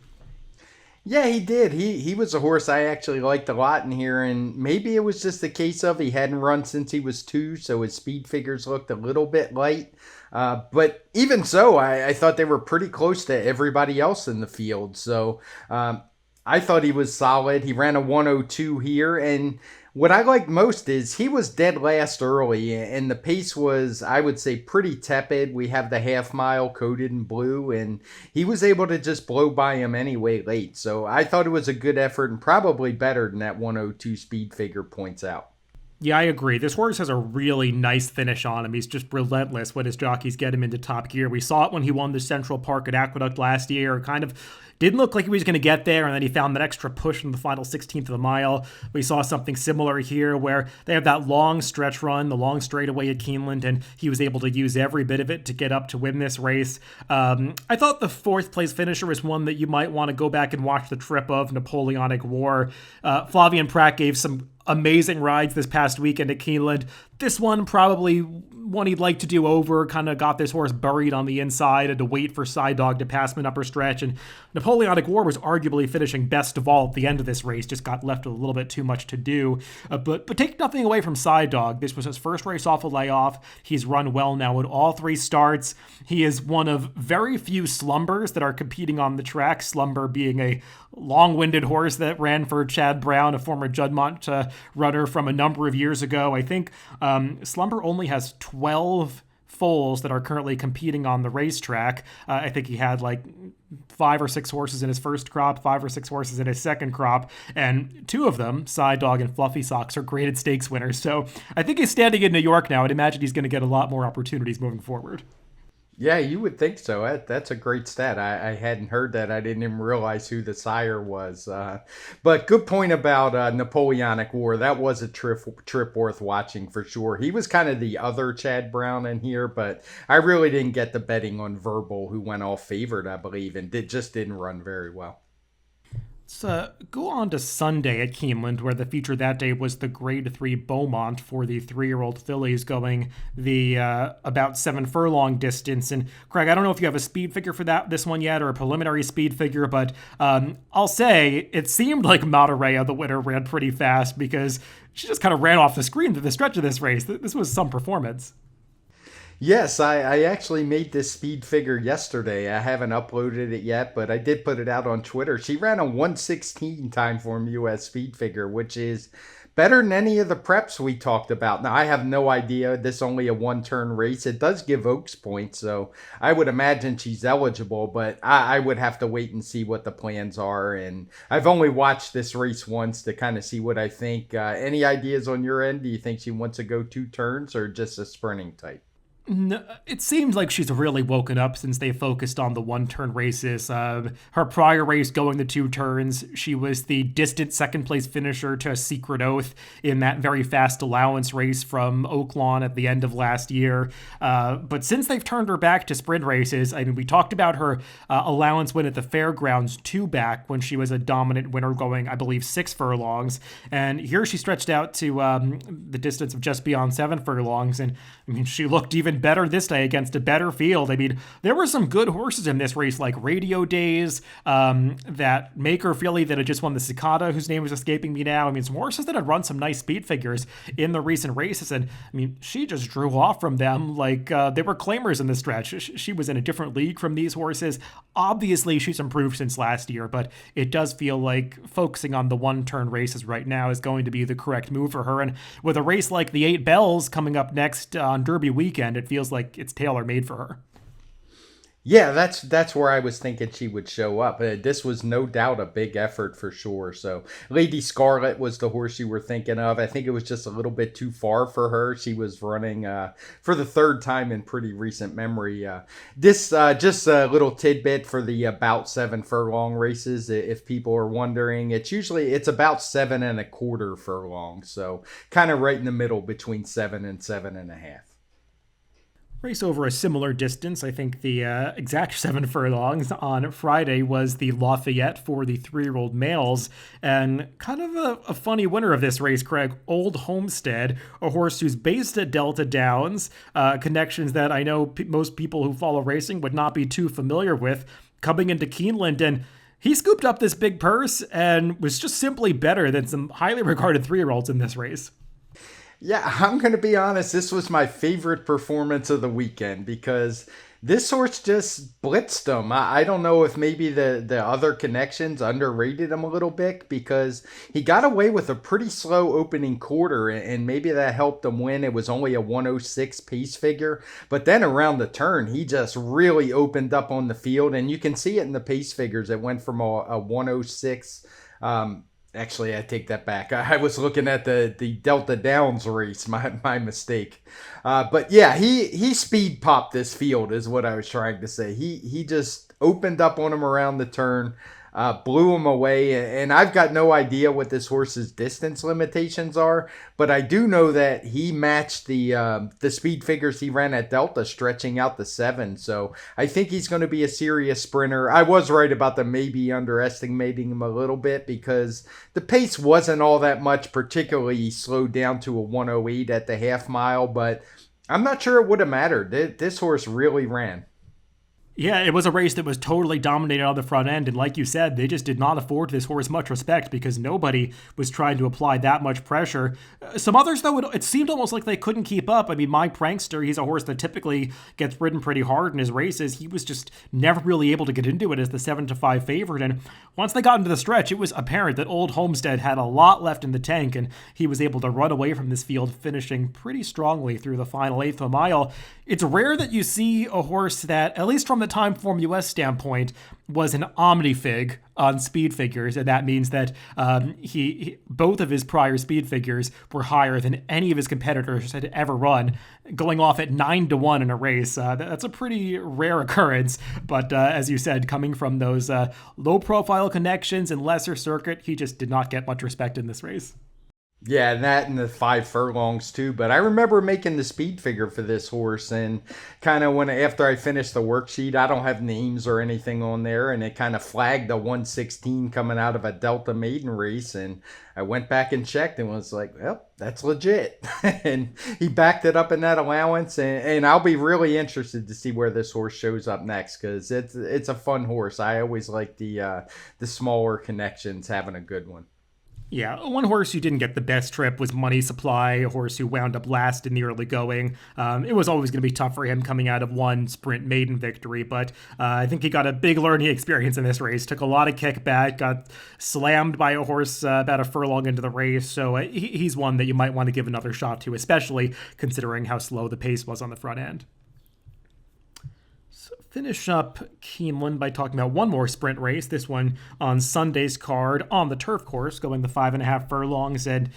Yeah, he did. He was a horse I actually liked a lot in here, and maybe it was just a case of he hadn't run since he was 2, so his speed figures looked a little bit light. But even so, I thought they were pretty close to everybody else in the field. So I thought he was solid. He ran a 102 here, and what I liked most is he was dead last early, and the pace was, I would say, pretty tepid. We have the half mile coated in blue, and he was able to just blow by him anyway late. So I thought it was a good effort and probably better than that 102 speed figure points out. Yeah, I agree. This horse has a really nice finish on him. He's just relentless when his jockeys get him into top gear. We saw it when he won the Central Park at Aqueduct last year. Kind of didn't look like he was going to get there, and then he found that extra push in the final 16th of a mile. We saw something similar here where they have that long stretch run, the long straightaway at Keeneland, and he was able to use every bit of it to get up to win this race. I thought the fourth place finisher was one that you might want to go back and watch the trip of, Napoleonic War. Flavien Prat gave some amazing rides this past weekend at Keeneland. This one probably one he'd like to do over, kind of got this horse buried on the inside, had to wait for Side Dog to pass him an upper stretch, and Napoleonic War was arguably finishing best of all at the end of this race, just got left with a little bit too much to do. But take nothing away from Side Dog. This was his first race off a layoff. He's run well now in all 3 starts. He is one of very few slumbers that are competing on the track, Slumber being a long-winded horse that ran for Chad Brown, a former Juddmonte runner from a number of years ago. I think Slumber only has 12 foals that are currently competing on the racetrack. I think he had like 5 or 6 horses in his first crop, 5 or 6 horses in his second crop, and 2 of them, Side Dog and Fluffy Socks, are graded stakes winners. So I think he's standing in New York now. I'd imagine he's going to get a lot more opportunities moving forward. Yeah, you would think so. That's a great stat. I hadn't heard that. I didn't even realize who the sire was. But good point about Napoleonic War. That was a trip worth watching for sure. He was kind of the other Chad Brown in here, but I really didn't get the betting on Verbal, who went off favored, I believe, and just didn't run very well. Let's go on to Sunday at Keeneland, where the feature that day was the Grade 3 Beaumont for the 3-year-old fillies going the about 7 furlong distance. And Craig, I don't know if you have a speed figure for this one yet or a preliminary speed figure, but I'll say it seemed like Monterey, the winner, ran pretty fast because she just kind of ran off the screen through the stretch of this race. This was some performance. Yes, I actually made this speed figure yesterday. I haven't uploaded it yet, but I did put it out on Twitter. She ran a 116 TimeformUS speed figure, which is better than any of the preps we talked about. Now, I have no idea. This is only a 1-turn race. It does give Oaks points, so I would imagine she's eligible, but I would have to wait and see what the plans are. And I've only watched this race once to kind of see what I think. Any ideas on your end? Do you think she wants to go 2 turns or just a sprinting type? No, it seems like she's really woken up since they focused on the 1-turn races. Her prior race going the 2 turns, she was the distant second place finisher to Secret Oath in that very fast allowance race from Oaklawn at the end of last year. But since they've turned her back to sprint races, I mean, we talked about her allowance win at the Fairgrounds 2 back when she was a dominant winner going, I believe, 6 furlongs. And here she stretched out to the distance of just beyond 7 furlongs. And I mean, she looked even better this day against a better field. I mean, there were some good horses in this race, like Radio Days, that Maker filly that had just won the Cicada, whose name is escaping me now. I mean, some horses that had run some nice speed figures in the recent races, and I mean, she just drew off from them like they were claimers in the stretch. She was in a different league from these horses. Obviously, she's improved since last year, but it does feel like focusing on the 1-turn races right now is going to be the correct move for her. And with a race like the 8 Bells coming up next on Derby weekend, it feels like it's tailor-made for her. Yeah, that's where I was thinking she would show up. This was no doubt a big effort for sure. So Lady Scarlet was the horse you were thinking of. I think it was just a little bit too far for her. She was running for the 3rd time in pretty recent memory. This just a little tidbit for the about 7 furlong races. If people are wondering, it's about 7.25 furlongs. So kind of right in the middle between 7 and 7.5. Race over a similar distance. I think the exact 7 furlongs on Friday was the Lafayette for the 3-year-old males. And kind of a funny winner of this race, Craig, Old Homestead, a horse who's based at Delta Downs, connections that I know most people who follow racing would not be too familiar with, coming into Keeneland. And He scooped up this big purse and was just simply better than some highly regarded 3-year-olds in this race. Yeah, I'm going to be honest. This was my favorite performance of the weekend because this horse just blitzed him. I don't know if maybe the other connections underrated him a little bit because he got away with a pretty slow opening quarter and maybe that helped him win. It was only a 106 pace figure. But then around the turn, he just really opened up on the field. And you can see it in the pace figures. It went from a 106. Actually, I take that back. I was looking at the Delta Downs race. My mistake. But yeah, he speed popped this field is what I was trying to say. He just opened up on him around the turn, blew him away. And I've got no idea what this horse's distance limitations are, but I do know that he matched the speed figures he ran at Delta, stretching out the 7. So I think he's going to be a serious sprinter. I was right about the maybe underestimating him a little bit because the pace wasn't all that much, particularly he slowed down to a 108 at the half mile, but I'm not sure it would have mattered. This horse really ran. Yeah, it was a race that was totally dominated on the front end, and like you said, they just did not afford this horse much respect because nobody was trying to apply that much pressure. Some others, though, it seemed almost like they couldn't keep up. I mean, My Prankster, he's a horse that typically gets ridden pretty hard in his races. He was just never really able to get into it as the 7-5 favorite, and once they got into the stretch, it was apparent that Old Homestead had a lot left in the tank, and he was able to run away from this field, finishing pretty strongly through the final eighth of a mile. It's rare that you see a horse that, at least from the TimeformUS standpoint, was an omnifig on speed figures, and that means that he both of his prior speed figures were higher than any of his competitors had ever run, going off at 9-1 in a race. That's a pretty rare occurrence, but as you said, coming from those low-profile connections and lesser circuit, he just did not get much respect in this race. Yeah, and that and the 5 furlongs too. But I remember making the speed figure for this horse, and kind of after I finished the worksheet, I don't have names or anything on there, and it kind of flagged a 116 coming out of a Delta maiden race, and I went back and checked and was like, well, that's legit. And he backed it up in that allowance, and I'll be really interested to see where this horse shows up next because it's a fun horse. I always like the smaller connections having a good one. Yeah, one horse who didn't get the best trip was Money Supply, a horse who wound up last in the early going. It was always going to be tough for him coming out of one sprint maiden victory, but I think he got a big learning experience in this race. Took a lot of kickback, got slammed by a horse about a furlong into the race, so he's one that you might want to give another shot to, especially considering how slow the pace was on the front end. Finish up Keeneland by talking about one more sprint race, this one on Sunday's card on the turf course, going the 5.5 furlongs. And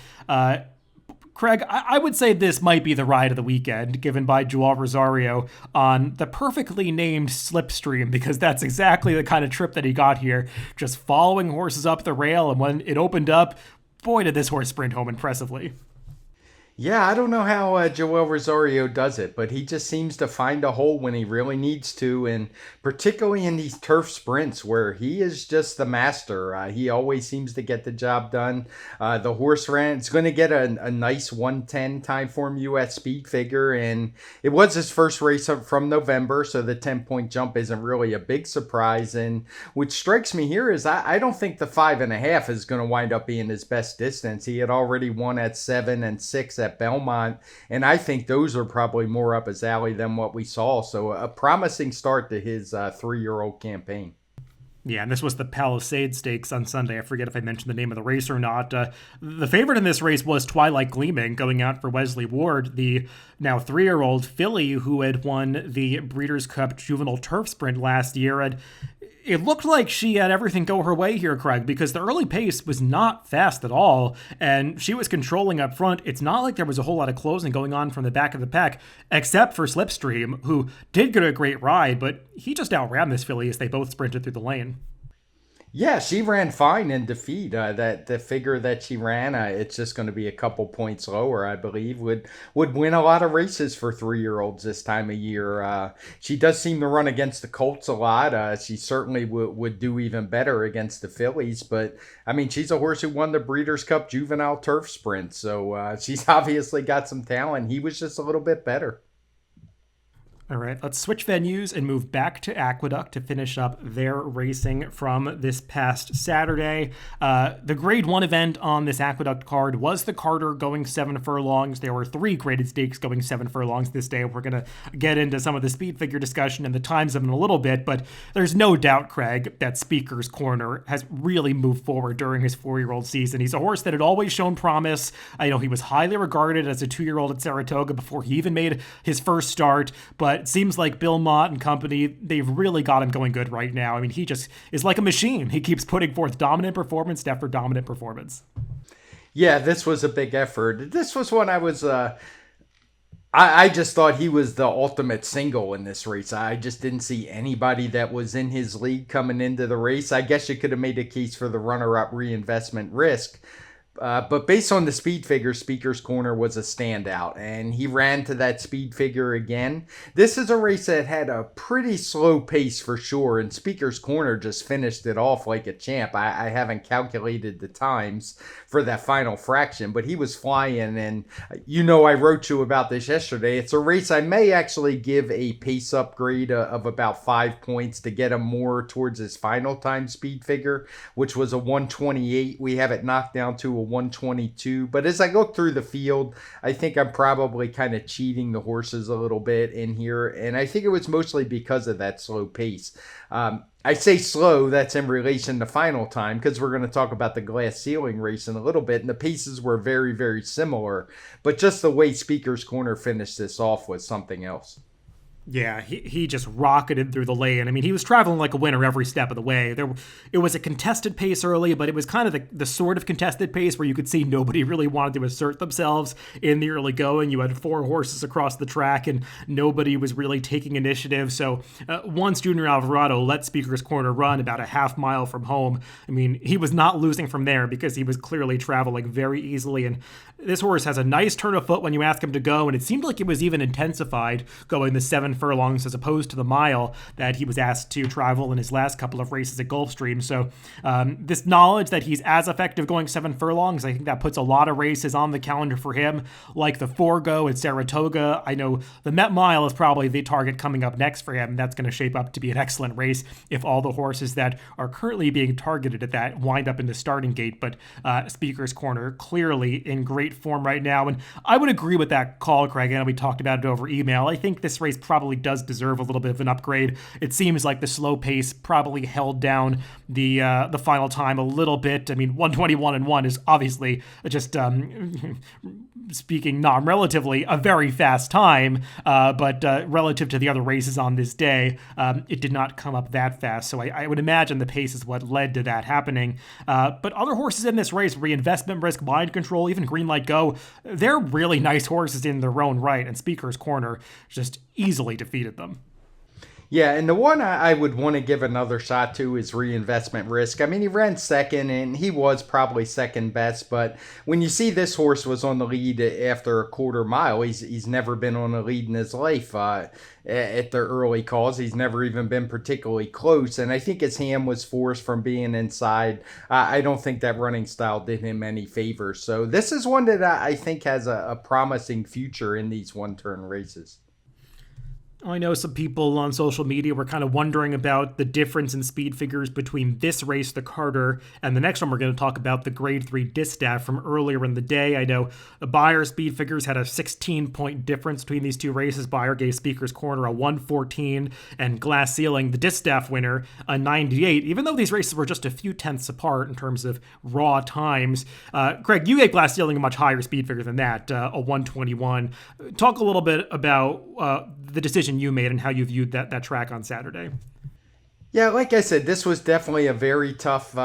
Craig, I would say this might be the ride of the weekend, given by Joao Rosario on the perfectly named Slipstream, because that's exactly the kind of trip that he got here, just following horses up the rail. And when it opened up, boy, did this horse sprint home impressively. Yeah, I don't know how Joao Rosario does it, but he just seems to find a hole when he really needs to, and particularly in these turf sprints where he is just the master. He always seems to get the job done. The horse ran, it's going to get a nice 110 TimeformUS speed figure, and it was his first race from November, so the 10-point jump isn't really a big surprise. And what strikes me here is I don't think the 5.5 is going to wind up being his best distance. He had already won at 7 and 6 at Belmont, and I think those are probably more up his alley than what we saw. So a promising start to his 3-year-old campaign. Yeah, and this was the Palisade Stakes on Sunday. I forget if I mentioned the name of the race or not. The favorite in this race was Twilight Gleaming, going out for Wesley Ward, the now 3-year-old filly who had won the Breeders' Cup Juvenile Turf Sprint last year. And it looked like she had everything go her way here, Craig, because the early pace was not fast at all, and she was controlling up front. It's not like there was a whole lot of closing going on from the back of the pack, except for Slipstream, who did get a great ride, but he just outran this filly as they both sprinted through the lane. Yeah, she ran fine in defeat. That the figure that she ran, it's just going to be a couple points lower, I believe. Would win a lot of races for 3-year-olds this time of year. She does seem to run against the Colts a lot. She certainly would do even better against the fillies. But I mean, she's a horse who won the Breeders' Cup Juvenile Turf Sprint, so she's obviously got some talent. He was just a little bit better. All right, let's switch venues and move back to Aqueduct to finish up their racing from this past Saturday. The Grade 1 event on this Aqueduct card was the Carter going 7 furlongs. There were 3 graded stakes going 7 furlongs this day. We're going to get into some of the speed figure discussion and the times of them in a little bit, but there's no doubt, Craig, that Speaker's Corner has really moved forward during his 4-year-old season. He's a horse that had always shown promise. I know he was highly regarded as a 2-year-old at Saratoga before he even made his first start, but it seems like Bill Mott and company, they've really got him going good right now. I mean, he just is like a machine. He keeps putting forth dominant performance after dominant performance. Yeah, this was a big effort. This was one I just thought he was the ultimate single in this race. I just didn't see anybody that was in his league coming into the race. I guess you could have made a case for the runner-up Reinvestment Risk. But based on the speed figure, Speaker's Corner was a standout, and he ran to that speed figure again. This is a race that had a pretty slow pace for sure, and Speaker's Corner just finished it off like a champ. I haven't calculated the times for that final fraction, but he was flying, and I wrote you about this yesterday. It's a race I may actually give a pace upgrade of about 5 points to get him more towards his final time speed figure, which was a 128. We have it knocked down to a 122, but as I look through the field, I think I'm probably kind of cheating the horses a little bit in here, and I think it was mostly because of that slow pace. I say slow, that's in relation to final time, because we're going to talk about the glass ceiling race in a little bit, and the paces were very, very similar, but just the way Speaker's Corner finished this off was something else. Yeah, he just rocketed through the lane. I mean, he was traveling like a winner every step of the way. It was a contested pace early, but it was kind of the sort of contested pace where you could see nobody really wanted to assert themselves in the early going. You had 4 horses across the track, and nobody was really taking initiative. So once Junior Alvarado let Speaker's Corner run about a half mile from home, I mean, he was not losing from there because he was clearly traveling very easily. And this horse has a nice turn of foot when you ask him to go, and it seemed like it was even intensified going the 7 furlongs as opposed to the mile that he was asked to travel in his last couple of races at Gulfstream. So this knowledge that he's as effective going 7 furlongs, I think that puts a lot of races on the calendar for him, like the Forgo at Saratoga. I know the Met Mile is probably the target coming up next for him. That's going to shape up to be an excellent race if all the horses that are currently being targeted at that wind up in the starting gate. But Speaker's Corner clearly in great form right now. And I would agree with that call, Craig. And we talked about it over email. I think this race probably does deserve a little bit of an upgrade. It seems like the slow pace probably held down the final time a little bit. I mean, 121-1 is obviously just speaking non-relatively a very fast time, but relative to the other races on this day, it did not come up that fast. So I would imagine the pace is what led to that happening. But other horses in this race, Reinvestment Risk, Mind Control, even Green Light Go, they're really nice horses in their own right, and Speaker's Corner just easily defeated them. Yeah, and the one I would want to give another shot to is Reinvestment Risk. I mean, he ran second, and he was probably second best, but when you see this horse was on the lead after a quarter mile, he's never been on a lead in his life. At the early calls, he's never even been particularly close, and I think his hand was forced from being inside. I don't think that running style did him any favors. So this is one that I think has a promising future in these one-turn races. I know some people on social media were kind of wondering about the difference in speed figures between this race, the Carter, and the next one we're going to talk about, the Grade 3 Distaff from earlier in the day. I know the Beyer speed figures had a 16-point difference between these two races. Beyer gave Speaker's Corner a 114 and Glass Ceiling, the Distaff winner, a 98, even though these races were just a few tenths apart in terms of raw times. Greg, you gave Glass Ceiling a much higher speed figure than that, a 121. Talk a little bit about the decision you made and how you viewed that track on Saturday. Yeah, like I said, this was definitely a very tough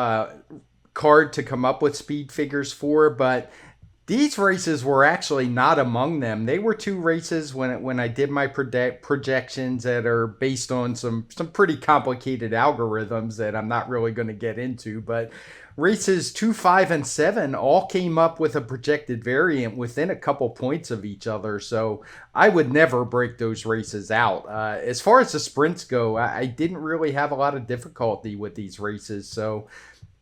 card to come up with speed figures for, but these races were actually not among them. They were 2 races when I did my projections that are based on some pretty complicated algorithms that I'm not really going to get into, but races 2, 5, and 7 all came up with a projected variant within a couple points of each other. So I would never break those races out. As far as the sprints go, I didn't really have a lot of difficulty with these races. So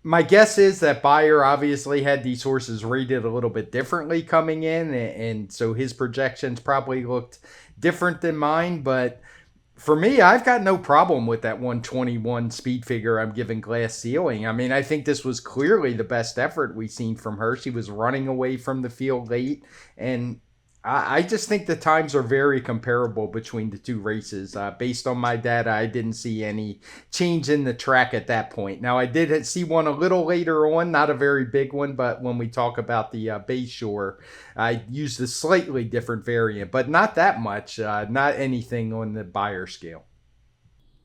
My guess is that Bayer obviously had these horses rated a little bit differently coming in, and so his projections probably looked different than mine. But for me, I've got no problem with that 121 speed figure I'm giving Glass Ceiling. I mean, I think this was clearly the best effort we've seen from her. She was running away from the field late, and I just think the times are very comparable between the two races. Based on my data, I didn't see any change in the track at that point. Now, I did see one a little later on, not a very big one, but when we talk about the Bayshore, I used a slightly different variant, but not that much, not anything on the Bayer scale.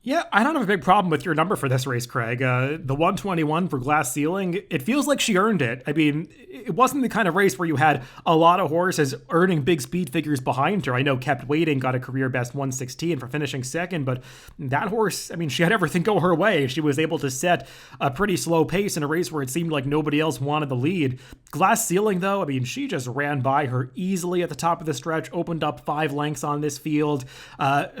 Yeah, I don't have a big problem with your number for this race, Craig. The 121 for Glass Ceiling, it feels like she earned it. I mean, it wasn't the kind of race where you had a lot of horses earning big speed figures behind her. I know Kept Waiting got a career best 116 for finishing second, but that horse, I mean, she had everything go her way. She was able to set a pretty slow pace in a race where it seemed like nobody else wanted the lead. Glass Ceiling, though, I mean, she just ran by her easily at the top of the stretch, opened up 5 lengths on this field.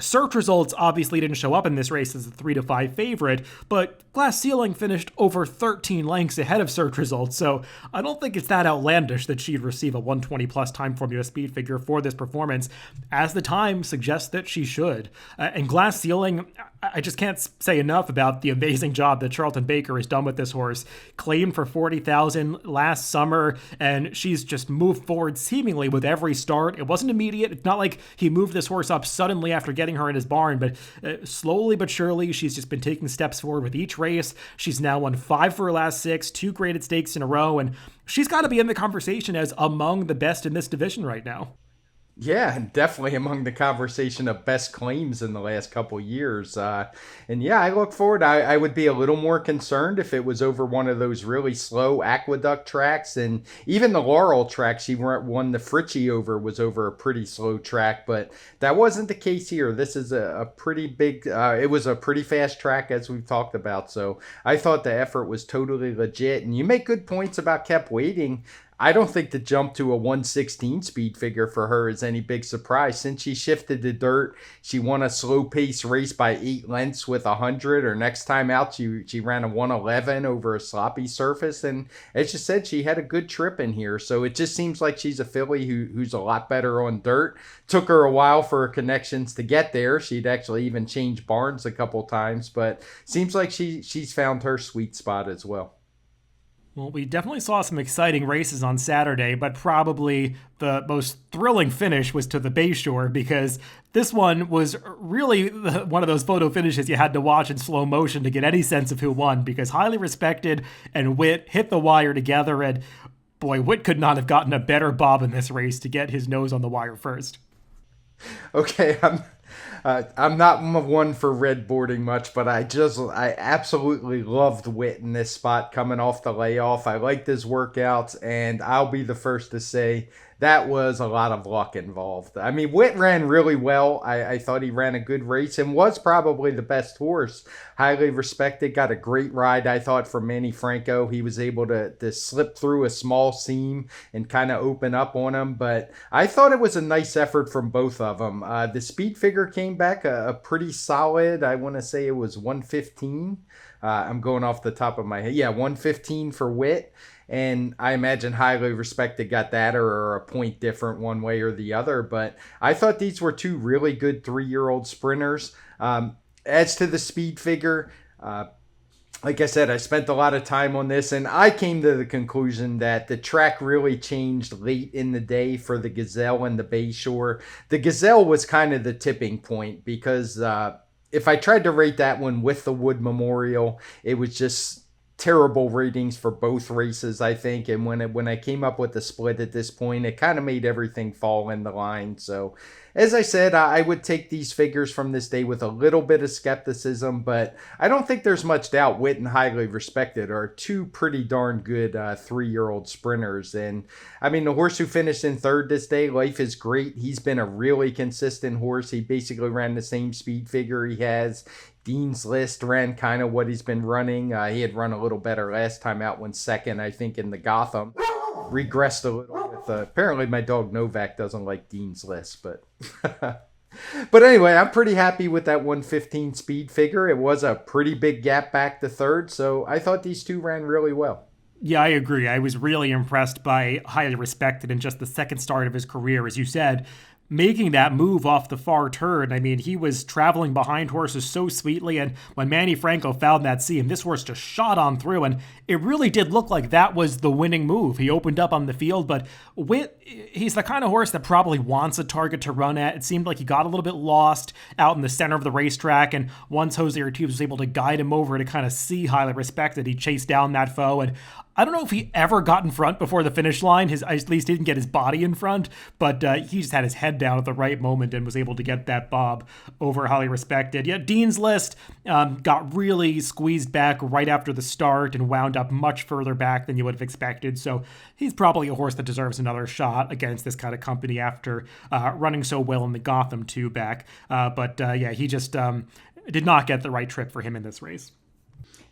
Search results obviously didn't show up in this race as a 3-5 favorite, but Glass Ceiling finished over 13 lengths ahead of search results, so I don't think it's that outlandish that she'd receive a 120 plus Timeformula speed figure for this performance, as the time suggests that she should. And Glass Ceiling, I just can't say enough about the amazing job that Charlton Baker has done with this horse. Claimed for 40,000 last summer, and she's just moved forward seemingly with every start. It wasn't immediate. It's not like he moved this horse up suddenly after getting her in his barn, but slowly but surely, she's just been taking steps forward with each race. She's now won 5 for her last 6, 2 graded stakes in a row, and she's got to be in the conversation as among the best in this division right now. Yeah, definitely among the conversation of best claims in the last couple years. And yeah, I look forward. I would be a little more concerned if it was over one of those really slow aqueduct tracks. And even the Laurel track she won the Fritchie over was over a pretty slow track. But that wasn't the case here. This is a pretty big, it was a pretty fast track as we've talked about. So I thought the effort was totally legit. And you make good points about Kept Waiting. I don't think the jump to a 116 speed figure for her is any big surprise. Since she shifted to dirt, she won a slow pace race by 8 lengths with 100. Or next time out, she ran a 111 over a sloppy surface. And as you said, she had a good trip in here. So it just seems like she's a filly who's a lot better on dirt. Took her a while for her connections to get there. She'd actually even changed barns a couple times, but seems like she's found her sweet spot as well. Well, we definitely saw some exciting races on Saturday, but probably the most thrilling finish was to the Bayshore, because this one was really one of those photo finishes you had to watch in slow motion to get any sense of who won, because Highly Respected and Witt hit the wire together, and boy, Witt could not have gotten a better bob in this race to get his nose on the wire first. Okay, I'm not one for red boarding much, but I absolutely loved Witt in this spot coming off the layoff. I liked his workouts, and I'll be the first to say that was a lot of luck involved. I mean, Witt ran really well. I thought he ran a good race and was probably the best horse. Highly Respected, got a great ride, I thought, from Manny Franco. He was able to slip through a small seam and kind of open up on him. But I thought it was a nice effort from both of them. The speed figure came back a pretty solid, I want to say it was 115. I'm going off the top of my head. Yeah, 115 for Witt. And I imagine Highly Respected got that or a point different one way or the other. But I thought these were 2 really good 3-year-old sprinters. As to the speed figure, like I said, I spent a lot of time on this, and I came to the conclusion that the track really changed late in the day for the Gazelle and the Bayshore. The Gazelle was kind of the tipping point, because if I tried to rate that one with the Wood Memorial, it was just terrible ratings for both races, I think. And when I came up with the split at this point, it kind of made everything fall in the line. So as I said, I would take these figures from this day with a little bit of skepticism, but I don't think there's much doubt Witt and Highly Respected are 2 pretty darn good 3-year-old sprinters. And I mean, the horse who finished in third this day, Life is Great. He's been a really consistent horse. He basically ran the same speed figure he has. Dean's List ran kind of what he's been running. He had run a little better last time out, when second, I think, in the Gotham. Regressed a little with, apparently my dog Novak doesn't like Dean's List, but But anyway, I'm pretty happy with that 115 speed figure. It was a pretty big gap back to third, so I thought these two ran really well. Yeah, I agree. I was really impressed by Highly Respected in just the second start of his career. As you said, making that move off the far turn. I mean, he was traveling behind horses so sweetly, and when Manny Franco found that seam, this horse just shot on through, and it really did look like that was the winning move. He opened up on the field, but he's the kind of horse that probably wants a target to run at. It seemed like he got a little bit lost out in the center of the racetrack, and once Jose Ortiz was able to guide him over to kind of see Highly Respected, he chased down that foe, and I don't know if he ever got in front before the finish line. At least didn't get his body in front, but he just had his head down at the right moment and was able to get that bob over Highly Respected. Yeah, Dean's List got really squeezed back right after the start and wound up much further back than you would have expected. So he's probably a horse that deserves another shot against this kind of company after running so well in the Gotham 2 back. But he just did not get the right trip for him in this race.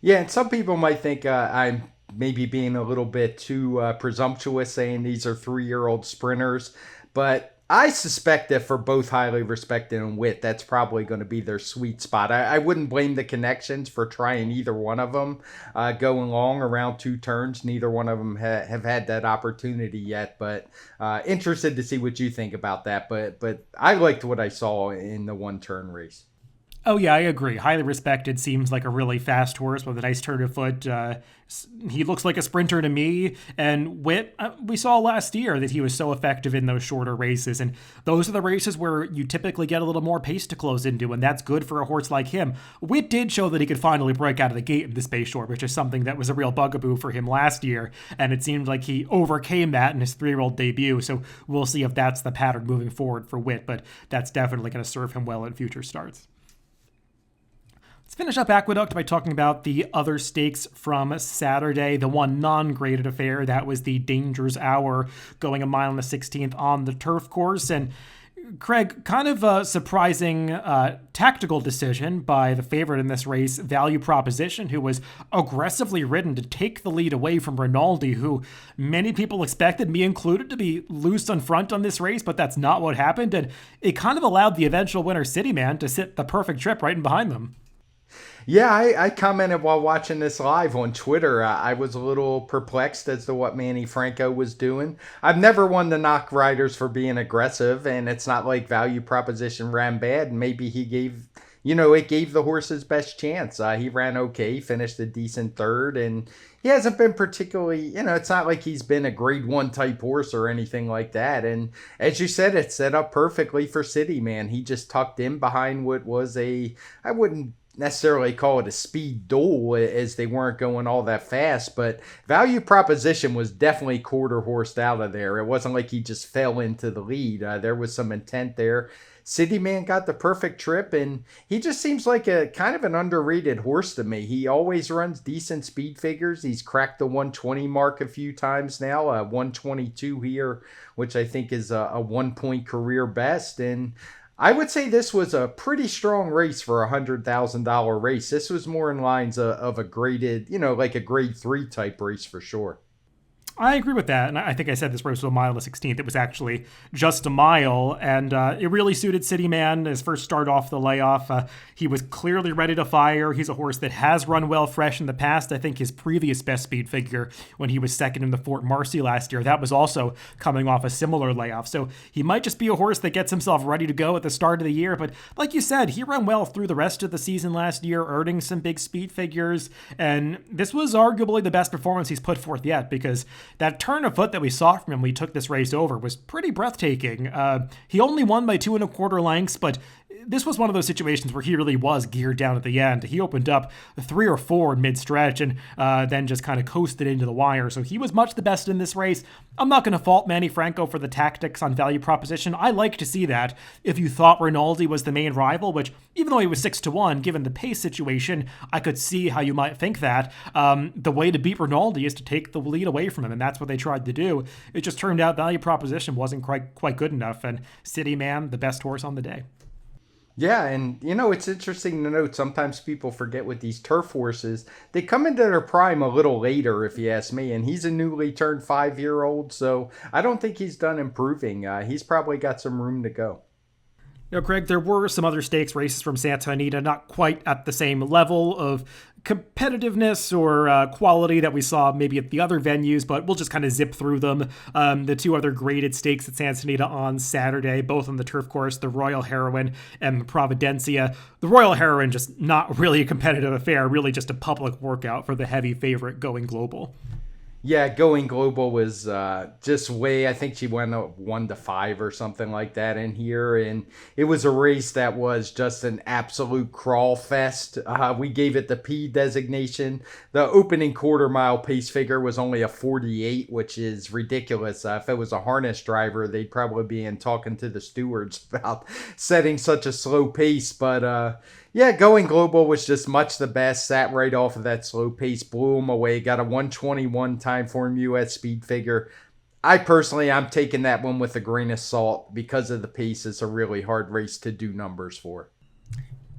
Yeah, and some people might think I'm maybe being a little bit too presumptuous saying these are 3-year-old sprinters, but I suspect that for both Highly Respected and Wit, that's probably going to be their sweet spot. I wouldn't blame the connections for trying either one of them going long around 2 turns. Neither one of them have had that opportunity yet, but interested to see what you think about that. But I liked what I saw in the 1-turn race. Oh, yeah, I agree. Highly Respected seems like a really fast horse with a nice turn of foot. He looks like a sprinter to me. And Wit, we saw last year that he was so effective in those shorter races. And those are the races where you typically get a little more pace to close into, and that's good for a horse like him. Wit did show that he could finally break out of the gate in this Bay Short, which is something that was a real bugaboo for him last year. And it seemed like he overcame that in his 3-year-old debut. So we'll see if that's the pattern moving forward for Wit, but that's definitely going to serve him well in future starts. Let's finish up Aqueduct by talking about the other stakes from Saturday. The one non-graded affair, that was the Danger's Hour, going a mile and the 16th on the turf course. And Craig, kind of a surprising tactical decision by the favorite in this race, Value Proposition, who was aggressively ridden to take the lead away from Rinaldi, who many people expected, me included, to be loose on front on this race, but that's not what happened. And it kind of allowed the eventual winner, City Man, to sit the perfect trip right in behind them. Yeah, I commented while watching this live on Twitter. I was a little perplexed as to what Manny Franco was doing. I've never one to knock riders for being aggressive, and it's not like Value Proposition ran bad. Maybe he gave, it gave the horse his best chance. He ran okay, finished a decent third, and he hasn't been particularly, it's not like he's been a grade 1 type horse or anything like that. And as you said, it's set up perfectly for City Man. He just tucked in behind what was I wouldn't necessarily call it a speed duel, as they weren't going all that fast, but Value Proposition was definitely quarter horsed out of there. It wasn't like he just fell into the lead. There was some intent there. City Man got the perfect trip, and he just seems like a kind of an underrated horse to me. He always runs decent speed figures. He's cracked the 120 mark a few times now, 122 here, which I think is a 1-point career best. And I would say this was a pretty strong race for a $100,000 race. This was more in lines of a graded, like a grade 3 type race for sure. I agree with that, and I think I said this race was a mile and the 16th. It was actually just a mile, and it really suited City Man. His first start off the layoff, he was clearly ready to fire. He's a horse that has run well fresh in the past. I think his previous best speed figure when he was second in the Fort Marcy last year, that was also coming off a similar layoff. So he might just be a horse that gets himself ready to go at the start of the year, but like you said, he ran well through the rest of the season last year, earning some big speed figures, and this was arguably the best performance he's put forth yet, because that turn of foot that we saw from him when he took this race over was pretty breathtaking. He only won by 2 1/4 lengths, but this was one of those situations where he really was geared down at the end. He opened up 3 or 4 in mid-stretch and then just kind of coasted into the wire. So he was much the best in this race. I'm not going to fault Manny Franco for the tactics on Value Proposition. I like to see that. If you thought Rinaldi was the main rival, which even though he was 6-1, given the pace situation, I could see how you might think that. The way to beat Rinaldi is to take the lead away from him, and that's what they tried to do. It just turned out Value Proposition wasn't quite good enough, and City Man, the best horse on the day. Yeah, and it's interesting to note, sometimes people forget with these turf horses, they come into their prime a little later, if you ask me, and he's a newly turned 5-year-old, so I don't think he's done improving. He's probably got some room to go. Craig, there were some other stakes races from Santa Anita, not quite at the same level of competitiveness or quality that we saw maybe at the other venues, but we'll just kind of zip through them. The two other graded stakes at Santa Anita on Saturday, both on the turf course, the Royal Heroine and the Providencia. The Royal Heroine, just not really a competitive affair, really just a public workout for the heavy favorite going global. Yeah, going global was just way, I think she went up 1-5 or something like that in here. And it was a race that was just an absolute crawl fest. We gave it the P designation. The opening quarter mile pace figure was only a 48, which is ridiculous. If it was a harness driver, they'd probably be in talking to the stewards about setting such a slow pace. But yeah, going global was just much the best. Sat right off of that slow pace, blew them away. Got a 121 TimeformUS speed figure. I'm taking that one with a grain of salt because of the pace. It's a really hard race to do numbers for.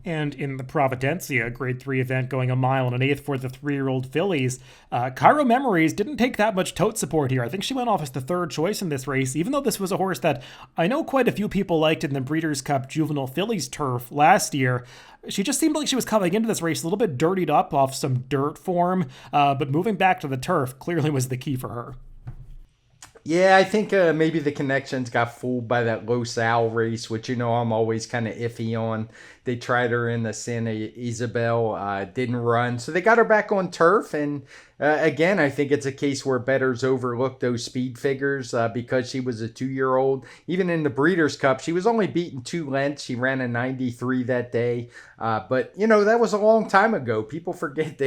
And in the Providencia Grade 3 event going a mile and an eighth for the 3-year-old fillies, Cairo Memories didn't take that much tote support here. I think she went off as the third choice in this race, even though this was a horse that I know quite a few people liked in the Breeders' Cup Juvenile Fillies turf last year. She just seemed like she was coming into this race a little bit dirtied up off some dirt form, but moving back to the turf clearly was the key for her. Yeah, I think maybe the connections got fooled by that Los Al race, which, I'm always kind of iffy on. They tried her in the Santa Isabel, didn't run. So they got her back on turf. And again, I think it's a case where bettors overlooked those speed figures because she was a 2-year-old. Even in the Breeders' Cup, she was only beaten 2 lengths. She ran a 93 that day. But, that was a long time ago. People forget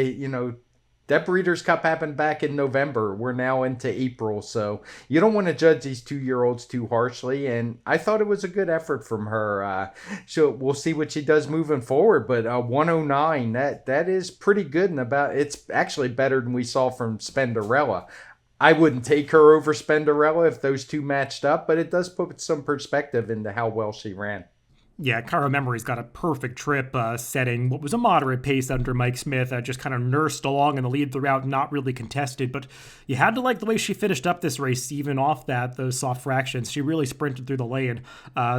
that Breeders' Cup happened back in November. We're now into April, so you don't want to judge these 2-year-olds too harshly. And I thought it was a good effort from her. We'll see what she does moving forward. But 109, that is pretty good, and it's actually better than we saw from Spenderella. I wouldn't take her over Spenderella if those two matched up, but it does put some perspective into how well she ran. Yeah, Cairo Memory's got a perfect trip setting what was a moderate pace under Mike Smith, just kind of nursed along in the lead throughout, not really contested, but you had to like the way she finished up this race, even off those soft fractions. She really sprinted through the lane.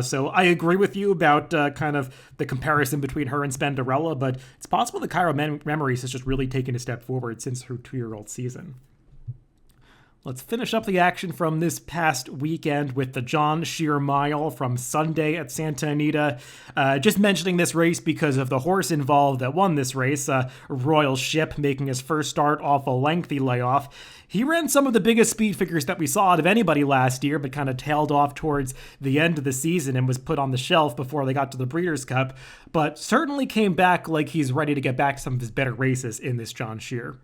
So I agree with you about kind of the comparison between her and Spenderella, but it's possible that Cairo Memories has just really taken a step forward since her 2-year-old season. Let's finish up the action from this past weekend with the John Shear Mile from Sunday at Santa Anita. Just mentioning this race because of the horse involved that won this race, Royal Ship, making his first start off a lengthy layoff. He ran some of the biggest speed figures that we saw out of anybody last year, but kind of tailed off towards the end of the season and was put on the shelf before they got to the Breeders' Cup, but certainly came back like he's ready to get back to some of his better races in this John Shear.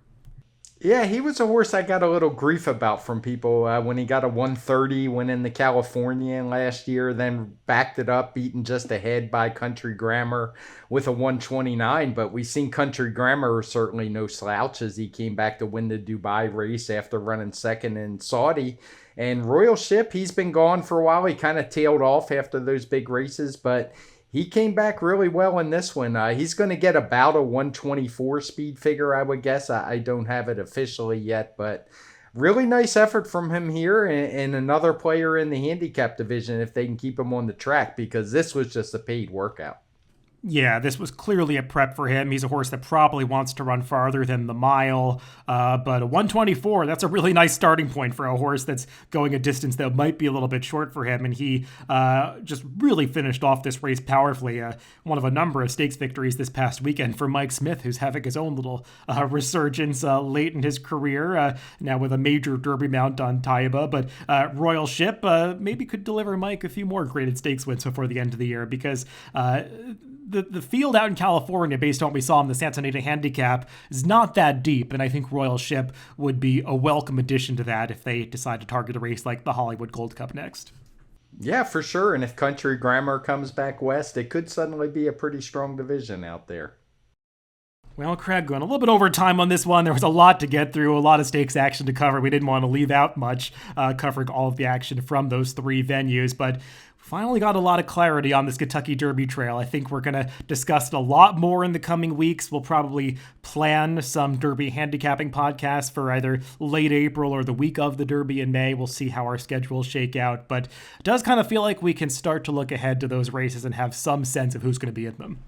Yeah, he was a horse I got a little grief about from people when he got a 130, went in the Californian last year, then backed it up, beaten just ahead by Country Grammar with a 129. But we've seen Country Grammar certainly no slouch as he came back to win the Dubai race after running second in Saudi. And Royal Ship, he's been gone for a while. He kind of tailed off after those big races, but he came back really well in this one. He's going to get about a 124 speed figure, I would guess. I don't have it officially yet, but really nice effort from him here and another player in the handicap division if they can keep him on the track, because this was just a paid workout. Yeah, this was clearly a prep for him. He's a horse that probably wants to run farther than the mile, but a 124, that's a really nice starting point for a horse that's going a distance that might be a little bit short for him, and he just really finished off this race powerfully. One of a number of stakes victories this past weekend for Mike Smith, who's having his own little resurgence late in his career, now with a major Derby mount on Taiba, but Royal Ship maybe could deliver Mike a few more graded stakes wins before the end of the year, because the field out in California, based on what we saw in the Santa Anita Handicap, is not that deep, and I think Royal Ship would be a welcome addition to that if they decide to target a race like the Hollywood Gold Cup next. Yeah, for sure, and if Country Grammar comes back west, it could suddenly be a pretty strong division out there. Well, Craig, going a little bit over time on this one. There was a lot to get through, a lot of stakes action to cover. We didn't want to leave out much, covering all of the action from those three venues, but finally got a lot of clarity on this Kentucky Derby trail. I think we're going to discuss it a lot more in the coming weeks. We'll probably plan some Derby handicapping podcasts for either late April or the week of the Derby in May. We'll see how our schedules shake out, but it does kind of feel like we can start to look ahead to those races and have some sense of who's going to be in them.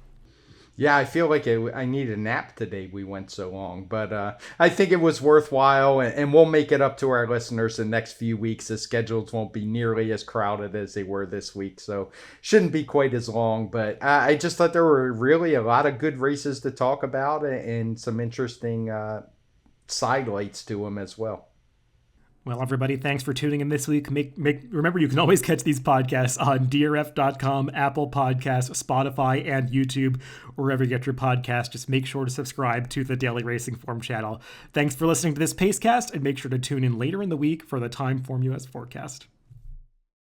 Yeah, I feel like I need a nap today. We went so long, but I think it was worthwhile, and we'll make it up to our listeners the next few weeks. The schedules won't be nearly as crowded as they were this week, so shouldn't be quite as long. But I just thought there were really a lot of good races to talk about and some interesting sidelights to them as well. Well, everybody, thanks for tuning in this week. Remember, you can always catch these podcasts on DRF.com, Apple Podcasts, Spotify, and YouTube, wherever you get your podcast. Just make sure to subscribe to the Daily Racing Form channel. Thanks for listening to this Pacecast, and make sure to tune in later in the week for the TimeformUS forecast.